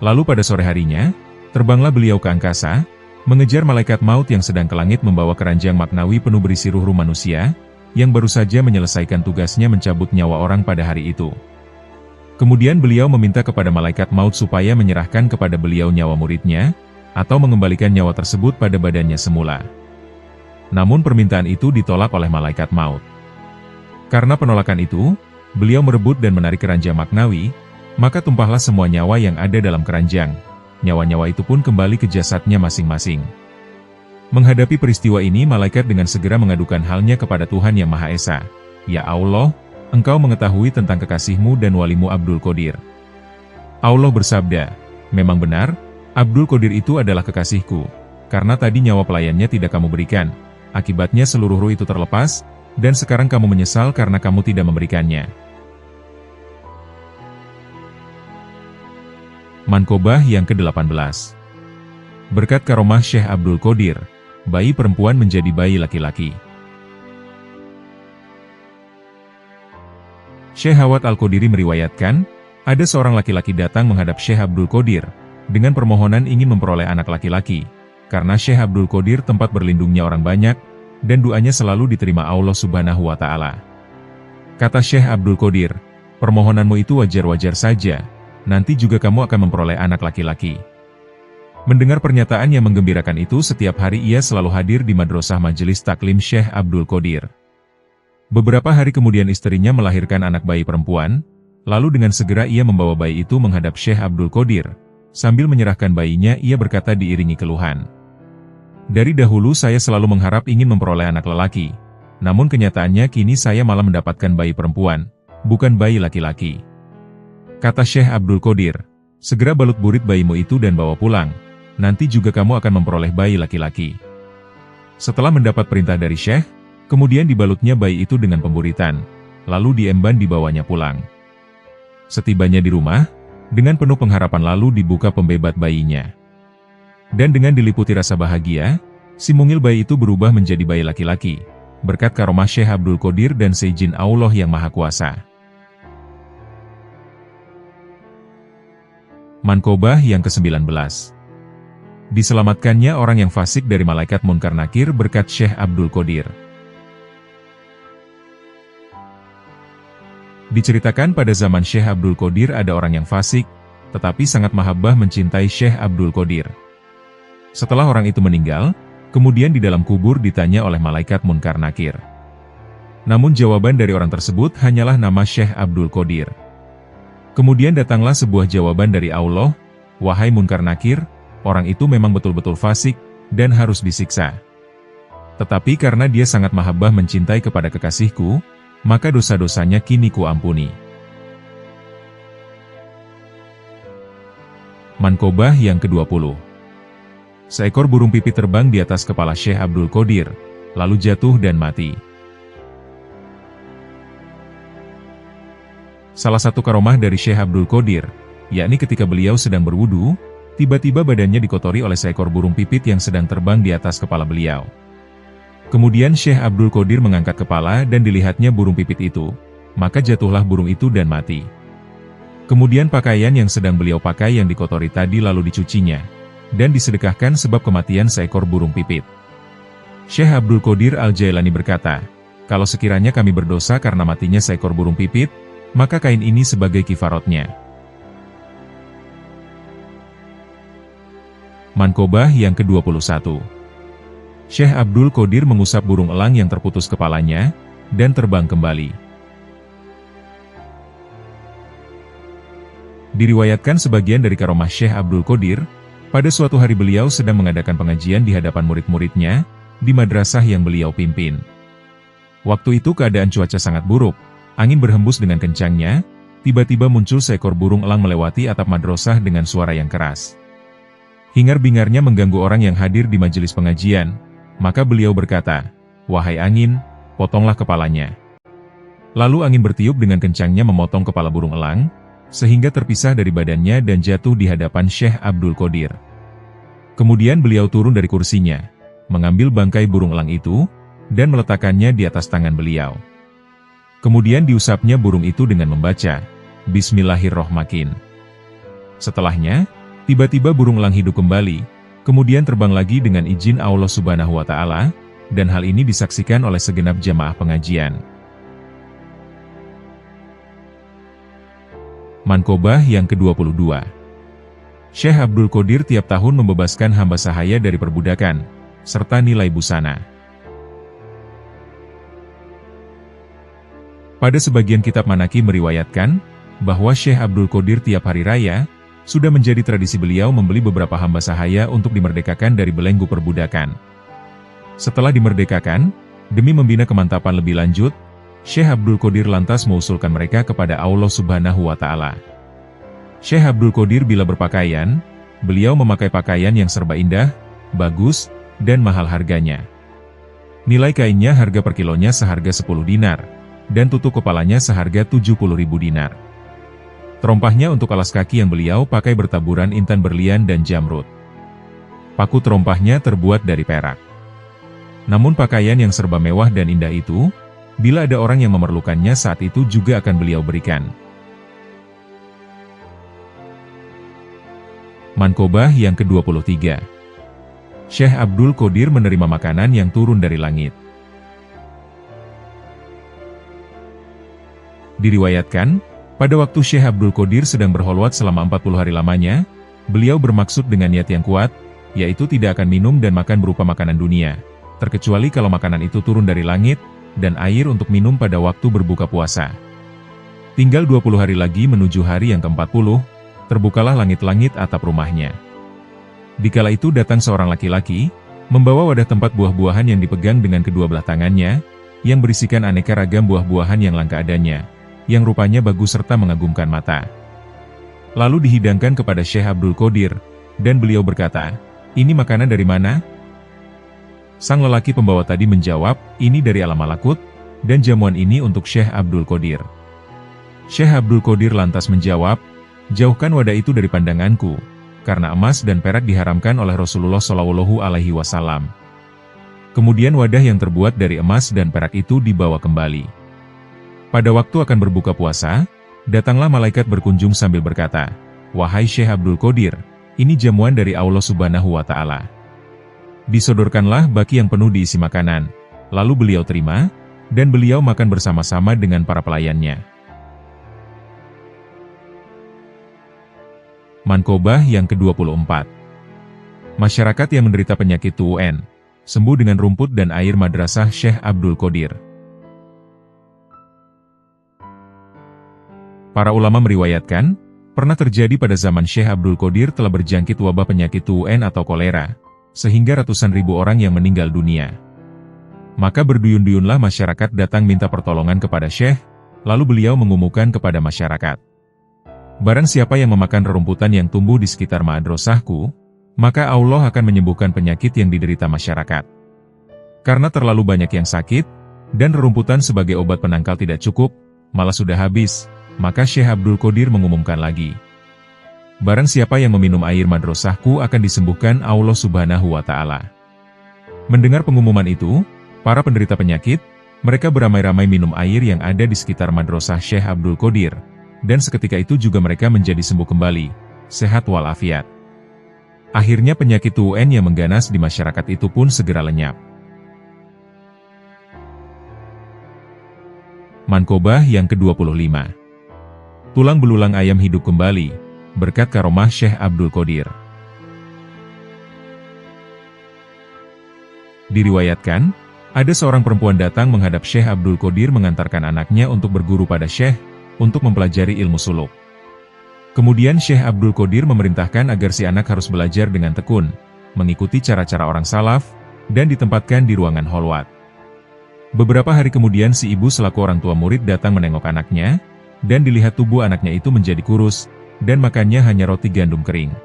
Lalu pada sore harinya, terbanglah beliau ke angkasa, mengejar malaikat maut yang sedang ke langit membawa keranjang maknawi penuh berisi ruh manusia, yang baru saja menyelesaikan tugasnya mencabut nyawa orang pada hari itu. Kemudian beliau meminta kepada malaikat maut supaya menyerahkan kepada beliau nyawa muridnya, atau mengembalikan nyawa tersebut pada badannya semula. Namun permintaan itu ditolak oleh malaikat maut. Karena penolakan itu, beliau merebut dan menarik keranjang maknawi, maka tumpahlah semua nyawa yang ada dalam keranjang. Nyawa-nyawa itu pun kembali ke jasadnya masing-masing. Menghadapi peristiwa ini, malaikat dengan segera mengadukan halnya kepada Tuhan Yang Maha Esa. "Ya Allah, Engkau mengetahui tentang kekasihmu dan walimu Abdul Qadir." Allah bersabda, "Memang benar, Abdul Qadir itu adalah kekasihku, karena tadi nyawa pelayannya tidak kamu berikan. Akibatnya seluruh ruh itu terlepas, dan sekarang kamu menyesal karena kamu tidak memberikannya." Manqobah yang ke-18. Berkat karomah Syekh Abdul Qadir, bayi perempuan menjadi bayi laki-laki. Syekh Hawat Al-Qadiri meriwayatkan, ada seorang laki-laki datang menghadap Syekh Abdul Qadir, dengan permohonan ingin memperoleh anak laki-laki, karena Syekh Abdul Qadir tempat berlindungnya orang banyak, dan doanya selalu diterima Allah Subhanahu wa Ta'ala. Kata Syekh Abdul Qadir, "Permohonanmu itu wajar-wajar saja, nanti juga kamu akan memperoleh anak laki-laki." Mendengar pernyataan yang menggembirakan itu, setiap hari ia selalu hadir di madrasah majelis taklim Syekh Abdul Qadir. Beberapa hari kemudian istrinya melahirkan anak bayi perempuan, lalu dengan segera ia membawa bayi itu menghadap Syekh Abdul Qadir. Sambil menyerahkan bayinya, ia berkata diiringi keluhan, "Dari dahulu saya selalu mengharap ingin memperoleh anak lelaki, namun kenyataannya kini saya malah mendapatkan bayi perempuan, bukan bayi laki-laki." Kata Syekh Abdul Qadir, "Segera balut burit bayimu itu dan bawa pulang, nanti juga kamu akan memperoleh bayi laki-laki." Setelah mendapat perintah dari Syekh, kemudian dibalutnya bayi itu dengan pemburitan, lalu diemban dibawanya pulang. Setibanya di rumah, dengan penuh pengharapan lalu dibuka pembebat bayinya. Dan dengan diliputi rasa bahagia, si mungil bayi itu berubah menjadi bayi laki-laki, berkat karomah Syekh Abdul Qadir dan seizin Allah yang Maha Kuasa. Manqobah yang ke-19. Diselamatkannya orang yang fasik dari malaikat Munkar Nakir berkat Syekh Abdul Qadir. Diceritakan pada zaman Syekh Abdul Qadir ada orang yang fasik, tetapi sangat mahabbah mencintai Syekh Abdul Qadir. Setelah orang itu meninggal, kemudian di dalam kubur ditanya oleh malaikat Munkar Nakir. Namun jawaban dari orang tersebut hanyalah nama Syekh Abdul Qadir. Kemudian datanglah sebuah jawaban dari Allah, "Wahai Munkar Nakir, orang itu memang betul-betul fasik, dan harus disiksa. Tetapi karena dia sangat mahabbah mencintai kepada kekasihku, maka dosa-dosanya kini ku ampuni." Manqobah yang ke-20. Seekor burung pipit terbang di atas kepala Syekh Abdul Qadir, lalu jatuh dan mati. Salah satu karomah dari Syekh Abdul Qadir, yakni ketika beliau sedang berwudu, tiba-tiba badannya dikotori oleh seekor burung pipit yang sedang terbang di atas kepala beliau. Kemudian Syekh Abdul Qadir mengangkat kepala dan dilihatnya burung pipit itu, maka jatuhlah burung itu dan mati. Kemudian pakaian yang sedang beliau pakai yang dikotori tadi lalu dicucinya, dan disedekahkan sebab kematian seekor burung pipit. Syekh Abdul Qadir Al-Jailani berkata, kalau sekiranya kami berdosa karena matinya seekor burung pipit, maka kain ini sebagai kifarotnya. Mankobah yang ke-21. Syekh Abdul Qadir mengusap burung elang yang terputus kepalanya, dan terbang kembali. Diriwayatkan sebagian dari karomah Syekh Abdul Qadir, pada suatu hari beliau sedang mengadakan pengajian di hadapan murid-muridnya, di madrasah yang beliau pimpin. Waktu itu keadaan cuaca sangat buruk, angin berhembus dengan kencangnya, tiba-tiba muncul seekor burung elang melewati atap madrasah dengan suara yang keras. Hingar-bingarnya mengganggu orang yang hadir di majelis pengajian, maka beliau berkata, "Wahai angin, potonglah kepalanya." Lalu angin bertiup dengan kencangnya memotong kepala burung elang, sehingga terpisah dari badannya dan jatuh di hadapan Syekh Abdul Qadir. Kemudian beliau turun dari kursinya, mengambil bangkai burung elang itu, dan meletakkannya di atas tangan beliau. Kemudian diusapnya burung itu dengan membaca, Bismillahirrohmanirrohim. Setelahnya, tiba-tiba burung elang hidup kembali, kemudian terbang lagi dengan izin Allah Subhanahu wa Ta'ala, dan hal ini disaksikan oleh segenap jamaah pengajian. Mankobah yang ke-22. Syekh Abdul Qadir tiap tahun membebaskan hamba sahaya dari perbudakan, serta nilai busana. Pada sebagian kitab Manaqib meriwayatkan, bahwa Syekh Abdul Qadir tiap hari raya, sudah menjadi tradisi beliau membeli beberapa hamba sahaya untuk dimerdekakan dari belenggu perbudakan. Setelah dimerdekakan, demi membina kemantapan lebih lanjut, Syekh Abdul Qadir lantas mengusulkan mereka kepada Allah Subhanahu wa Ta'ala. Syekh Abdul Qadir bila berpakaian, beliau memakai pakaian yang serba indah, bagus, dan mahal harganya. Nilai kainnya harga per kilonya seharga 10 dinar, dan tutup kepalanya seharga 70.000 dinar. Terompahnya untuk alas kaki yang beliau pakai bertaburan intan berlian dan jamrud. Paku terompahnya terbuat dari perak. Namun pakaian yang serba mewah dan indah itu, bila ada orang yang memerlukannya saat itu juga akan beliau berikan. Mankobah yang ke-23. Syekh Abdul Qadir menerima makanan yang turun dari langit. Diriwayatkan, pada waktu Syekh Abdul Qadir sedang berholwat selama 40 hari lamanya, beliau bermaksud dengan niat yang kuat, yaitu tidak akan minum dan makan berupa makanan dunia, terkecuali kalau makanan itu turun dari langit, dan air untuk minum pada waktu berbuka puasa. Tinggal 20 hari lagi menuju hari yang ke-40, terbukalah langit-langit atap rumahnya. Dikala itu datang seorang laki-laki, membawa wadah tempat buah-buahan yang dipegang dengan kedua belah tangannya, yang berisikan aneka ragam buah-buahan yang langka adanya, yang rupanya bagus serta mengagumkan mata. Lalu dihidangkan kepada Syekh Abdul Qadir, dan beliau berkata, "Ini makanan dari mana?" Sang lelaki pembawa tadi menjawab, "Ini dari alam malakut, dan jamuan ini untuk Syekh Abdul Qadir." Syekh Abdul Qadir lantas menjawab, "Jauhkan wadah itu dari pandanganku, karena emas dan perak diharamkan oleh Rasulullah Shallallahu Alaihi Wasallam." Kemudian wadah yang terbuat dari emas dan perak itu dibawa kembali. Pada waktu akan berbuka puasa, datanglah malaikat berkunjung sambil berkata, "Wahai Syekh Abdul Qadir, ini jamuan dari Allah Subhanahu wa Ta'ala." Disodorkanlah baki yang penuh diisi makanan, lalu beliau terima, dan beliau makan bersama-sama dengan para pelayannya. Mankobah yang ke-24. Masyarakat yang menderita penyakit TUN, sembuh dengan rumput dan air madrasah Syekh Abdul Qadir. Para ulama meriwayatkan, pernah terjadi pada zaman Syekh Abdul Qadir telah berjangkit wabah penyakit TUN atau kolera, sehingga ratusan ribu orang yang meninggal dunia. Maka berduyun-duyunlah masyarakat datang minta pertolongan kepada Syekh, lalu beliau mengumumkan kepada masyarakat, "Barang siapa yang memakan rerumputan yang tumbuh di sekitar madrasahku, maka Allah akan menyembuhkan penyakit yang diderita masyarakat. Karena terlalu banyak yang sakit, dan rerumputan sebagai obat penangkal tidak cukup, malah sudah habis, maka Syekh Abdul Qadir mengumumkan lagi, barang siapa yang meminum air madrasahku akan disembuhkan Allah Subhanahu wa Ta'ala. Mendengar pengumuman itu, para penderita penyakit, mereka beramai-ramai minum air yang ada di sekitar madrasah Syekh Abdul Qadir, dan seketika itu juga mereka menjadi sembuh kembali, sehat walafiat. Akhirnya penyakit TUN yang mengganas di masyarakat itu pun segera lenyap. Mankobah yang ke-25. Tulang belulang ayam hidup kembali, berkat karomah Syekh Abdul Qadir. Diriwayatkan, ada seorang perempuan datang menghadap Syekh Abdul Qadir mengantarkan anaknya untuk berguru pada Syekh, untuk mempelajari ilmu suluk. Kemudian Syekh Abdul Qadir memerintahkan agar si anak harus belajar dengan tekun, mengikuti cara-cara orang salaf, dan ditempatkan di ruangan holwat. Beberapa hari kemudian si ibu selaku orang tua murid datang menengok anaknya, dan dilihat tubuh anaknya itu menjadi kurus, dan makannya hanya roti gandum kering.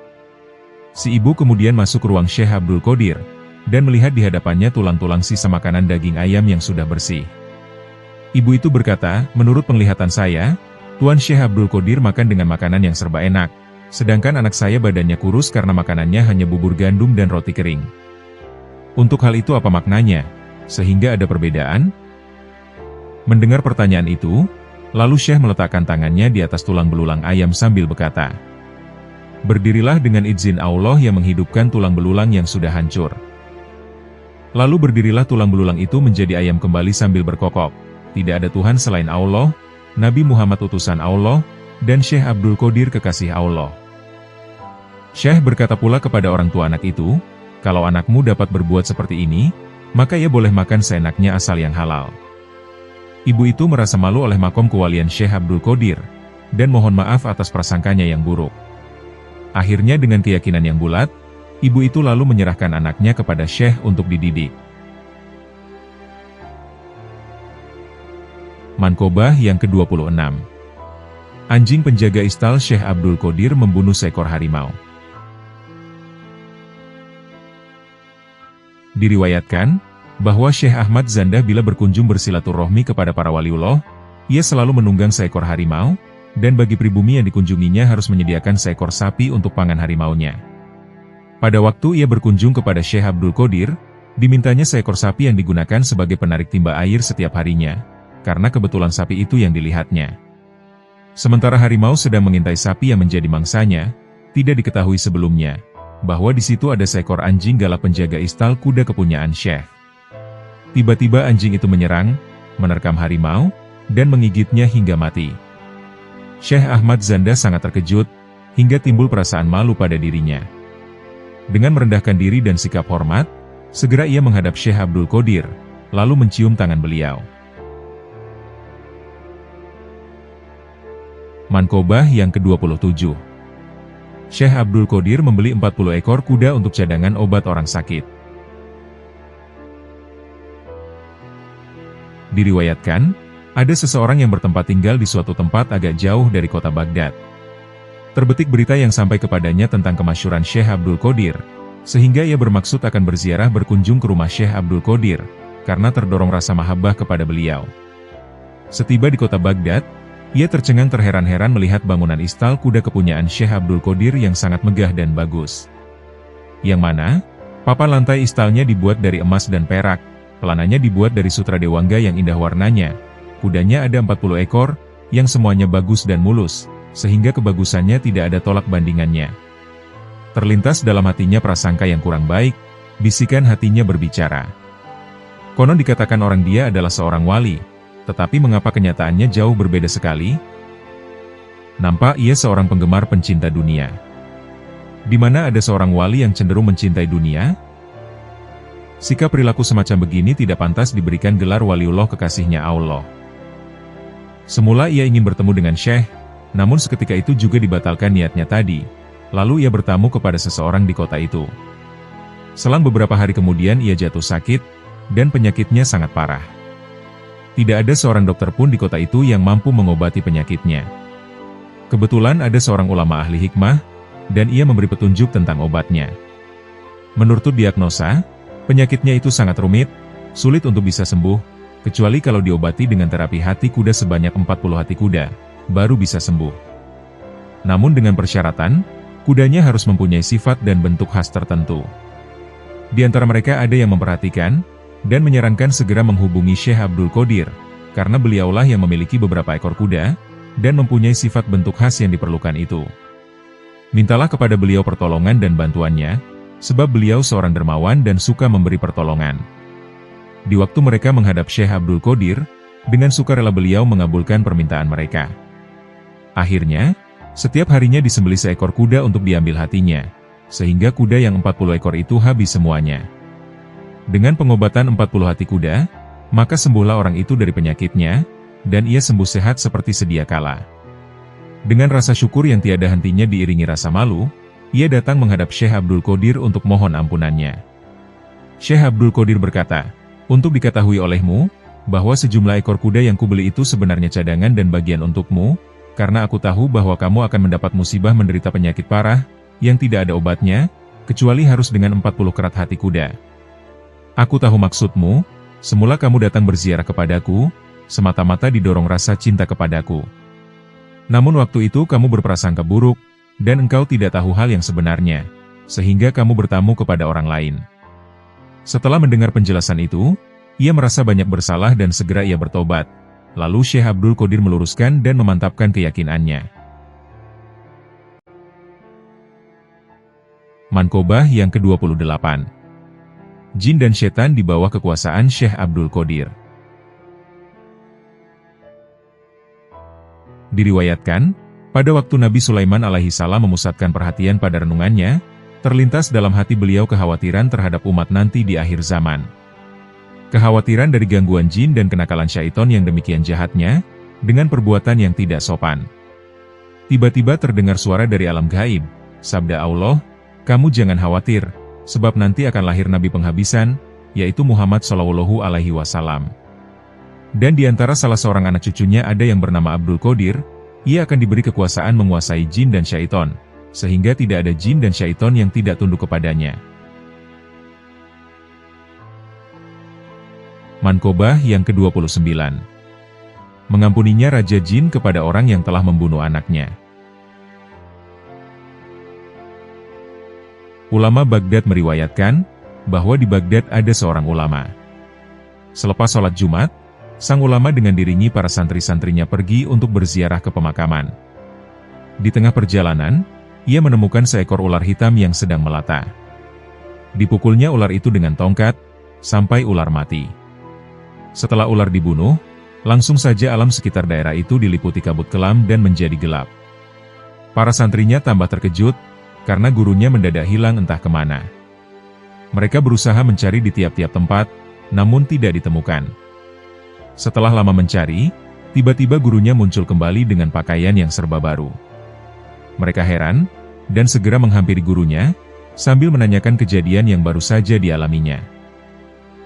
Si ibu kemudian masuk ke ruang Syekh Abdul Qadir, dan melihat di hadapannya tulang-tulang sisa makanan daging ayam yang sudah bersih. Ibu itu berkata, menurut penglihatan saya, Tuan Syekh Abdul Qadir makan dengan makanan yang serba enak, sedangkan anak saya badannya kurus karena makanannya hanya bubur gandum dan roti kering. Untuk hal itu apa maknanya? Sehingga ada perbedaan? Mendengar pertanyaan itu, lalu Syekh meletakkan tangannya di atas tulang belulang ayam sambil berkata, "Berdirilah dengan izin Allah yang menghidupkan tulang belulang yang sudah hancur." Lalu berdirilah tulang belulang itu menjadi ayam kembali sambil berkokok, "Tidak ada Tuhan selain Allah, Nabi Muhammad utusan Allah, dan Syekh Abdul Qadir kekasih Allah." Syekh berkata pula kepada orang tua anak itu, "Kalau anakmu dapat berbuat seperti ini, maka ia boleh makan seenaknya asal yang halal." Ibu itu merasa malu oleh makom kewalian Syekh Abdul Qadir, dan mohon maaf atas prasangkanya yang buruk. Akhirnya dengan keyakinan yang bulat, ibu itu lalu menyerahkan anaknya kepada Syekh untuk dididik. Mankobah yang ke-26. Anjing penjaga istal Syekh Abdul Qadir membunuh seekor harimau. Diriwayatkan, bahwa Syekh Ahmad Zandah bila berkunjung bersilaturahmi kepada para waliullah, ia selalu menunggang seekor harimau, dan bagi pribumi yang dikunjunginya harus menyediakan seekor sapi untuk pangan harimaunya. Pada waktu ia berkunjung kepada Syekh Abdul Qadir, dimintanya seekor sapi yang digunakan sebagai penarik timba air setiap harinya, karena kebetulan sapi itu yang dilihatnya. Sementara harimau sedang mengintai sapi yang menjadi mangsanya, tidak diketahui sebelumnya, bahwa di situ ada seekor anjing galak penjaga istal kuda kepunyaan Syekh. Tiba-tiba anjing itu menyerang, menerkam harimau, dan menggigitnya hingga mati. Syekh Ahmad Zandah sangat terkejut, hingga timbul perasaan malu pada dirinya. Dengan merendahkan diri dan sikap hormat, segera ia menghadap Syekh Abdul Qadir, lalu mencium tangan beliau. Mankobah yang ke-27. Syekh Abdul Qadir membeli 40 ekor kuda untuk cadangan obat orang sakit. Diriwayatkan, ada seseorang yang bertempat tinggal di suatu tempat agak jauh dari kota Baghdad. Terbetik berita yang sampai kepadanya tentang kemasyhuran Syekh Abdul Qadir, sehingga ia bermaksud akan berziarah berkunjung ke rumah Syekh Abdul Qadir, karena terdorong rasa mahabbah kepada beliau. Setiba di kota Baghdad, ia tercengang terheran-heran melihat bangunan istal kuda kepunyaan Syekh Abdul Qadir yang sangat megah dan bagus. Yang mana, papan lantai istalnya dibuat dari emas dan perak, pelananya dibuat dari sutra dewangga yang indah warnanya, kudanya ada 40 ekor, yang semuanya bagus dan mulus, sehingga kebagusannya tidak ada tolak bandingannya. Terlintas dalam hatinya prasangka yang kurang baik, bisikan hatinya berbicara. Konon dikatakan orang dia adalah seorang wali, tetapi mengapa kenyataannya jauh berbeda sekali? Nampak ia seorang penggemar pencinta dunia. Di mana ada seorang wali yang cenderung mencintai dunia? Sikap perilaku semacam begini tidak pantas diberikan gelar waliullah kekasihnya Allah. Semula ia ingin bertemu dengan Syekh, namun seketika itu juga dibatalkan niatnya tadi, lalu ia bertamu kepada seseorang di kota itu. Selang beberapa hari kemudian ia jatuh sakit, dan penyakitnya sangat parah. Tidak ada seorang dokter pun di kota itu yang mampu mengobati penyakitnya. Kebetulan ada seorang ulama ahli hikmah, dan ia memberi petunjuk tentang obatnya. Menurut diagnosa, penyakitnya itu sangat rumit, sulit untuk bisa sembuh, kecuali kalau diobati dengan terapi hati kuda sebanyak 40 hati kuda, baru bisa sembuh. Namun dengan persyaratan, Kudanya harus mempunyai sifat dan bentuk khas tertentu. Di antara mereka ada yang memperhatikan, dan menyarankan segera menghubungi Syekh Abdul Qadir, karena beliaulah yang memiliki beberapa ekor kuda, dan mempunyai sifat bentuk khas yang diperlukan itu. Mintalah kepada beliau pertolongan dan bantuannya, sebab beliau seorang dermawan dan suka memberi pertolongan. Di waktu mereka menghadap Syekh Abdul Qadir, dengan sukarela beliau mengabulkan permintaan mereka. Akhirnya, setiap harinya disembelih seekor kuda untuk diambil hatinya, sehingga kuda yang 40 ekor itu habis semuanya. Dengan pengobatan 40 hati kuda, maka sembuhlah orang itu dari penyakitnya, dan ia sembuh sehat seperti sedia kala. Dengan rasa syukur yang tiada hentinya diiringi rasa malu, ia datang menghadap Syekh Abdul Qadir untuk mohon ampunannya. Syekh Abdul Qadir berkata, "Untuk diketahui olehmu, bahwa sejumlah ekor kuda yang kubeli itu sebenarnya cadangan dan bagian untukmu, karena aku tahu bahwa kamu akan mendapat musibah menderita penyakit parah, yang tidak ada obatnya, kecuali harus dengan 40 kerat hati kuda. Aku tahu maksudmu, semula kamu datang berziarah kepadaku, semata-mata didorong rasa cinta kepadaku. Namun waktu itu kamu berprasangka buruk, dan engkau tidak tahu hal yang sebenarnya, sehingga kamu bertamu kepada orang lain." Setelah mendengar penjelasan itu, ia merasa banyak bersalah dan segera ia bertobat. Lalu Syekh Abdul Qadir meluruskan dan memantapkan keyakinannya. Mankobah yang ke-28. Jin dan Setan di bawah kekuasaan Syekh Abdul Qadir. Diriwayatkan, pada waktu Nabi Sulaiman alaihi salam memusatkan perhatian pada renungannya, terlintas dalam hati beliau kekhawatiran terhadap umat nanti di akhir zaman. Kekhawatiran dari gangguan jin dan kenakalan syaiton yang demikian jahatnya, dengan perbuatan yang tidak sopan. Tiba-tiba terdengar suara dari alam gaib, sabda Allah, "Kamu jangan khawatir, sebab nanti akan lahir Nabi penghabisan, yaitu Muhammad Shallallahu Alaihi Wasallam. Dan di antara salah seorang anak cucunya ada yang bernama Abdul Qadir, ia akan diberi kekuasaan menguasai jin dan syaiton, sehingga tidak ada jin dan syaiton yang tidak tunduk kepadanya." Mankobah yang ke-29. Mengampuninya Raja Jin kepada orang yang telah membunuh anaknya. Ulama Baghdad meriwayatkan, bahwa di Baghdad ada seorang ulama. Selepas sholat Jumat, sang ulama dengan diringi para santri-santrinya pergi untuk berziarah ke pemakaman. Di tengah perjalanan, ia menemukan seekor ular hitam yang sedang melata. Dipukulnya ular itu dengan tongkat, sampai ular mati. Setelah ular dibunuh, langsung saja alam sekitar daerah itu diliputi kabut kelam dan menjadi gelap. Para santrinya tambah terkejut, karena gurunya mendadak hilang entah kemana. Mereka berusaha mencari di tiap-tiap tempat, namun tidak ditemukan. Setelah lama mencari, tiba-tiba gurunya muncul kembali dengan pakaian yang serba baru. Mereka heran, dan segera menghampiri gurunya, sambil menanyakan kejadian yang baru saja dialaminya.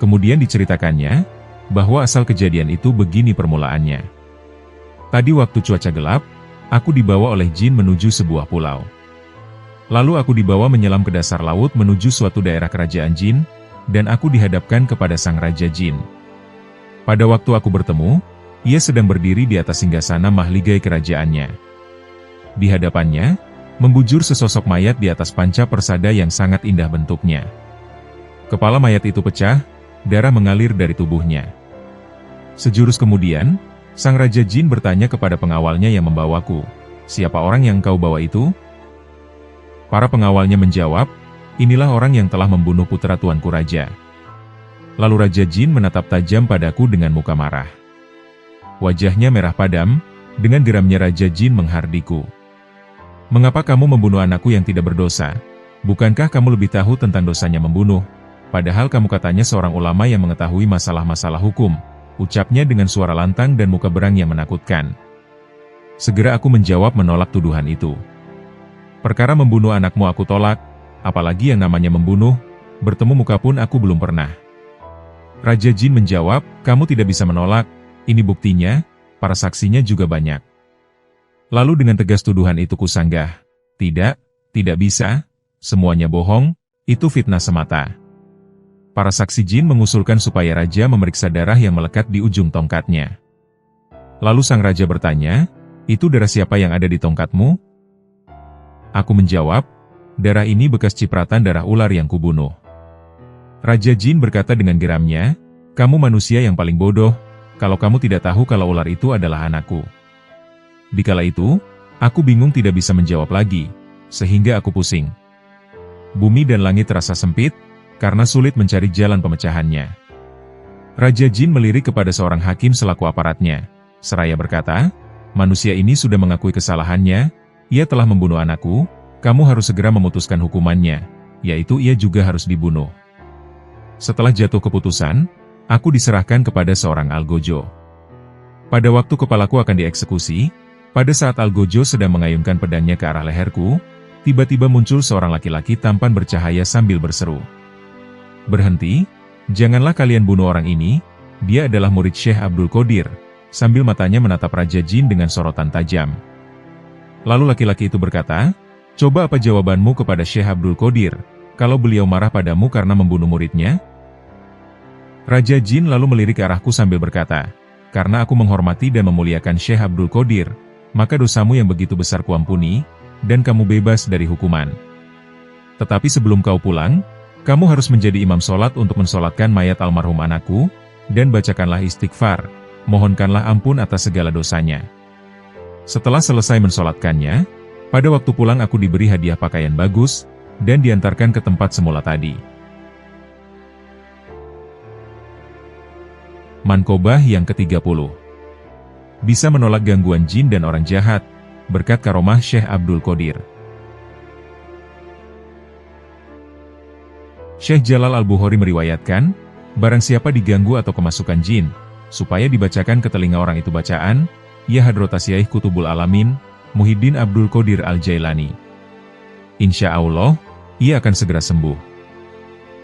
Kemudian diceritakannya, bahwa asal kejadian itu begini permulaannya. Tadi waktu cuaca gelap, aku dibawa oleh jin menuju sebuah pulau. Lalu aku dibawa menyelam ke dasar laut menuju suatu daerah kerajaan jin, dan aku dihadapkan kepada sang Raja Jin. Pada waktu aku bertemu, ia sedang berdiri di atas singgasana mahligai kerajaannya. Di hadapannya, membujur sesosok mayat di atas panca persada yang sangat indah bentuknya. Kepala mayat itu pecah, darah mengalir dari tubuhnya. Sejurus kemudian, sang Raja Jin bertanya kepada pengawalnya yang membawaku, "Siapa orang yang kau bawa itu?" Para pengawalnya menjawab, "Inilah orang yang telah membunuh putra tuanku Raja." Lalu Raja Jin menatap tajam padaku dengan muka marah. Wajahnya merah padam, dengan geramnya Raja Jin menghardiku. "Mengapa kamu membunuh anakku yang tidak berdosa? Bukankah kamu lebih tahu tentang dosanya membunuh? Padahal kamu katanya seorang ulama yang mengetahui masalah-masalah hukum," ucapnya dengan suara lantang dan muka berang yang menakutkan. Segera aku menjawab menolak tuduhan itu. "Perkara membunuh anakmu aku tolak, apalagi yang namanya membunuh, bertemu muka pun aku belum pernah." Raja Jin menjawab, "Kamu tidak bisa menolak, ini buktinya, para saksinya juga banyak." Lalu dengan tegas tuduhan itu kusanggah, "Tidak, tidak bisa, semuanya bohong, itu fitnah semata." Para saksi jin mengusulkan supaya raja memeriksa darah yang melekat di ujung tongkatnya. Lalu sang raja bertanya, "Itu darah siapa yang ada di tongkatmu?" Aku menjawab, darah ini bekas cipratan darah ular yang kubunuh. Raja Jin berkata dengan geramnya, kamu manusia yang paling bodoh, kalau kamu tidak tahu kalau ular itu adalah anakku. Dikala itu, aku bingung tidak bisa menjawab lagi, sehingga aku pusing. Bumi dan langit terasa sempit, karena sulit mencari jalan pemecahannya. Raja Jin melirik kepada seorang hakim selaku aparatnya, seraya berkata, manusia ini sudah mengakui kesalahannya, ia telah membunuh anakku, kamu harus segera memutuskan hukumannya, yaitu ia juga harus dibunuh. Setelah jatuh keputusan, aku diserahkan kepada seorang algojo. Pada waktu kepalaku akan dieksekusi, pada saat algojo sedang mengayunkan pedangnya ke arah leherku, tiba-tiba muncul seorang laki-laki tampan bercahaya sambil berseru. Berhenti, janganlah kalian bunuh orang ini, dia adalah murid Syekh Abdul Qodir, sambil matanya menatap Raja Jin dengan sorotan tajam. Lalu laki-laki itu berkata, coba apa jawabanmu kepada Syekh Abdul Qodir, kalau beliau marah padamu karena membunuh muridnya? Raja Jin lalu melirik ke arahku sambil berkata, karena aku menghormati dan memuliakan Syekh Abdul Qodir, maka dosamu yang begitu besar kuampuni, dan kamu bebas dari hukuman. Tetapi sebelum kau pulang, kamu harus menjadi imam sholat untuk mensolatkan mayat almarhum anakku, dan bacakanlah istighfar, mohonkanlah ampun atas segala dosanya. Setelah selesai mensolatkannya, pada waktu pulang aku diberi hadiah pakaian bagus, dan diantarkan ke tempat semula tadi. Mankobah yang ke-30. Bisa menolak gangguan jin dan orang jahat, berkat karomah Syekh Abdul Qodir. Syekh Jalal Al-Bukhari meriwayatkan, barang siapa diganggu atau kemasukan jin, supaya dibacakan ke telinga orang itu bacaan, ya Hadrota Syaikh Qutubul Alamin, Muhyiddin Abdul Qodir Al-Jailani. Insya Allah, ia akan segera sembuh.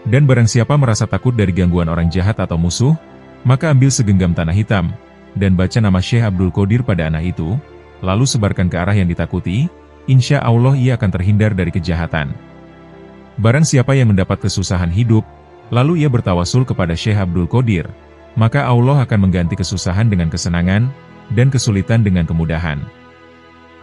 Dan barang siapa merasa takut dari gangguan orang jahat atau musuh, maka ambil segenggam tanah hitam, dan baca nama Syekh Abdul Qodir pada anak itu, lalu sebarkan ke arah yang ditakuti, insya Allah ia akan terhindar dari kejahatan. Barang siapa yang mendapat kesusahan hidup, lalu ia bertawasul kepada Syekh Abdul Qodir, maka Allah akan mengganti kesusahan dengan kesenangan, dan kesulitan dengan kemudahan.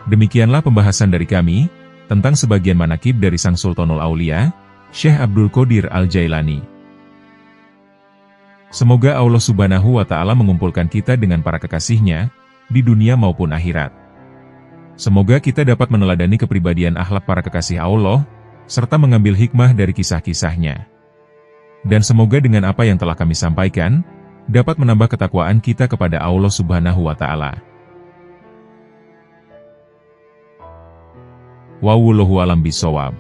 Demikianlah pembahasan dari kami, tentang sebagian manakib dari Sang Sultanul Aulia, Syekh Abdul Qodir Al-Jailani. Semoga Allah Subhanahu wa Ta'ala mengumpulkan kita dengan para kekasihnya, di dunia maupun akhirat. Semoga kita dapat meneladani kepribadian akhlak para kekasih Allah, serta mengambil hikmah dari kisah-kisahnya. Dan semoga dengan apa yang telah kami sampaikan, dapat menambah ketakwaan kita kepada Allah Subhanahu wa Ta'ala. Wallahu a'lam bishawab.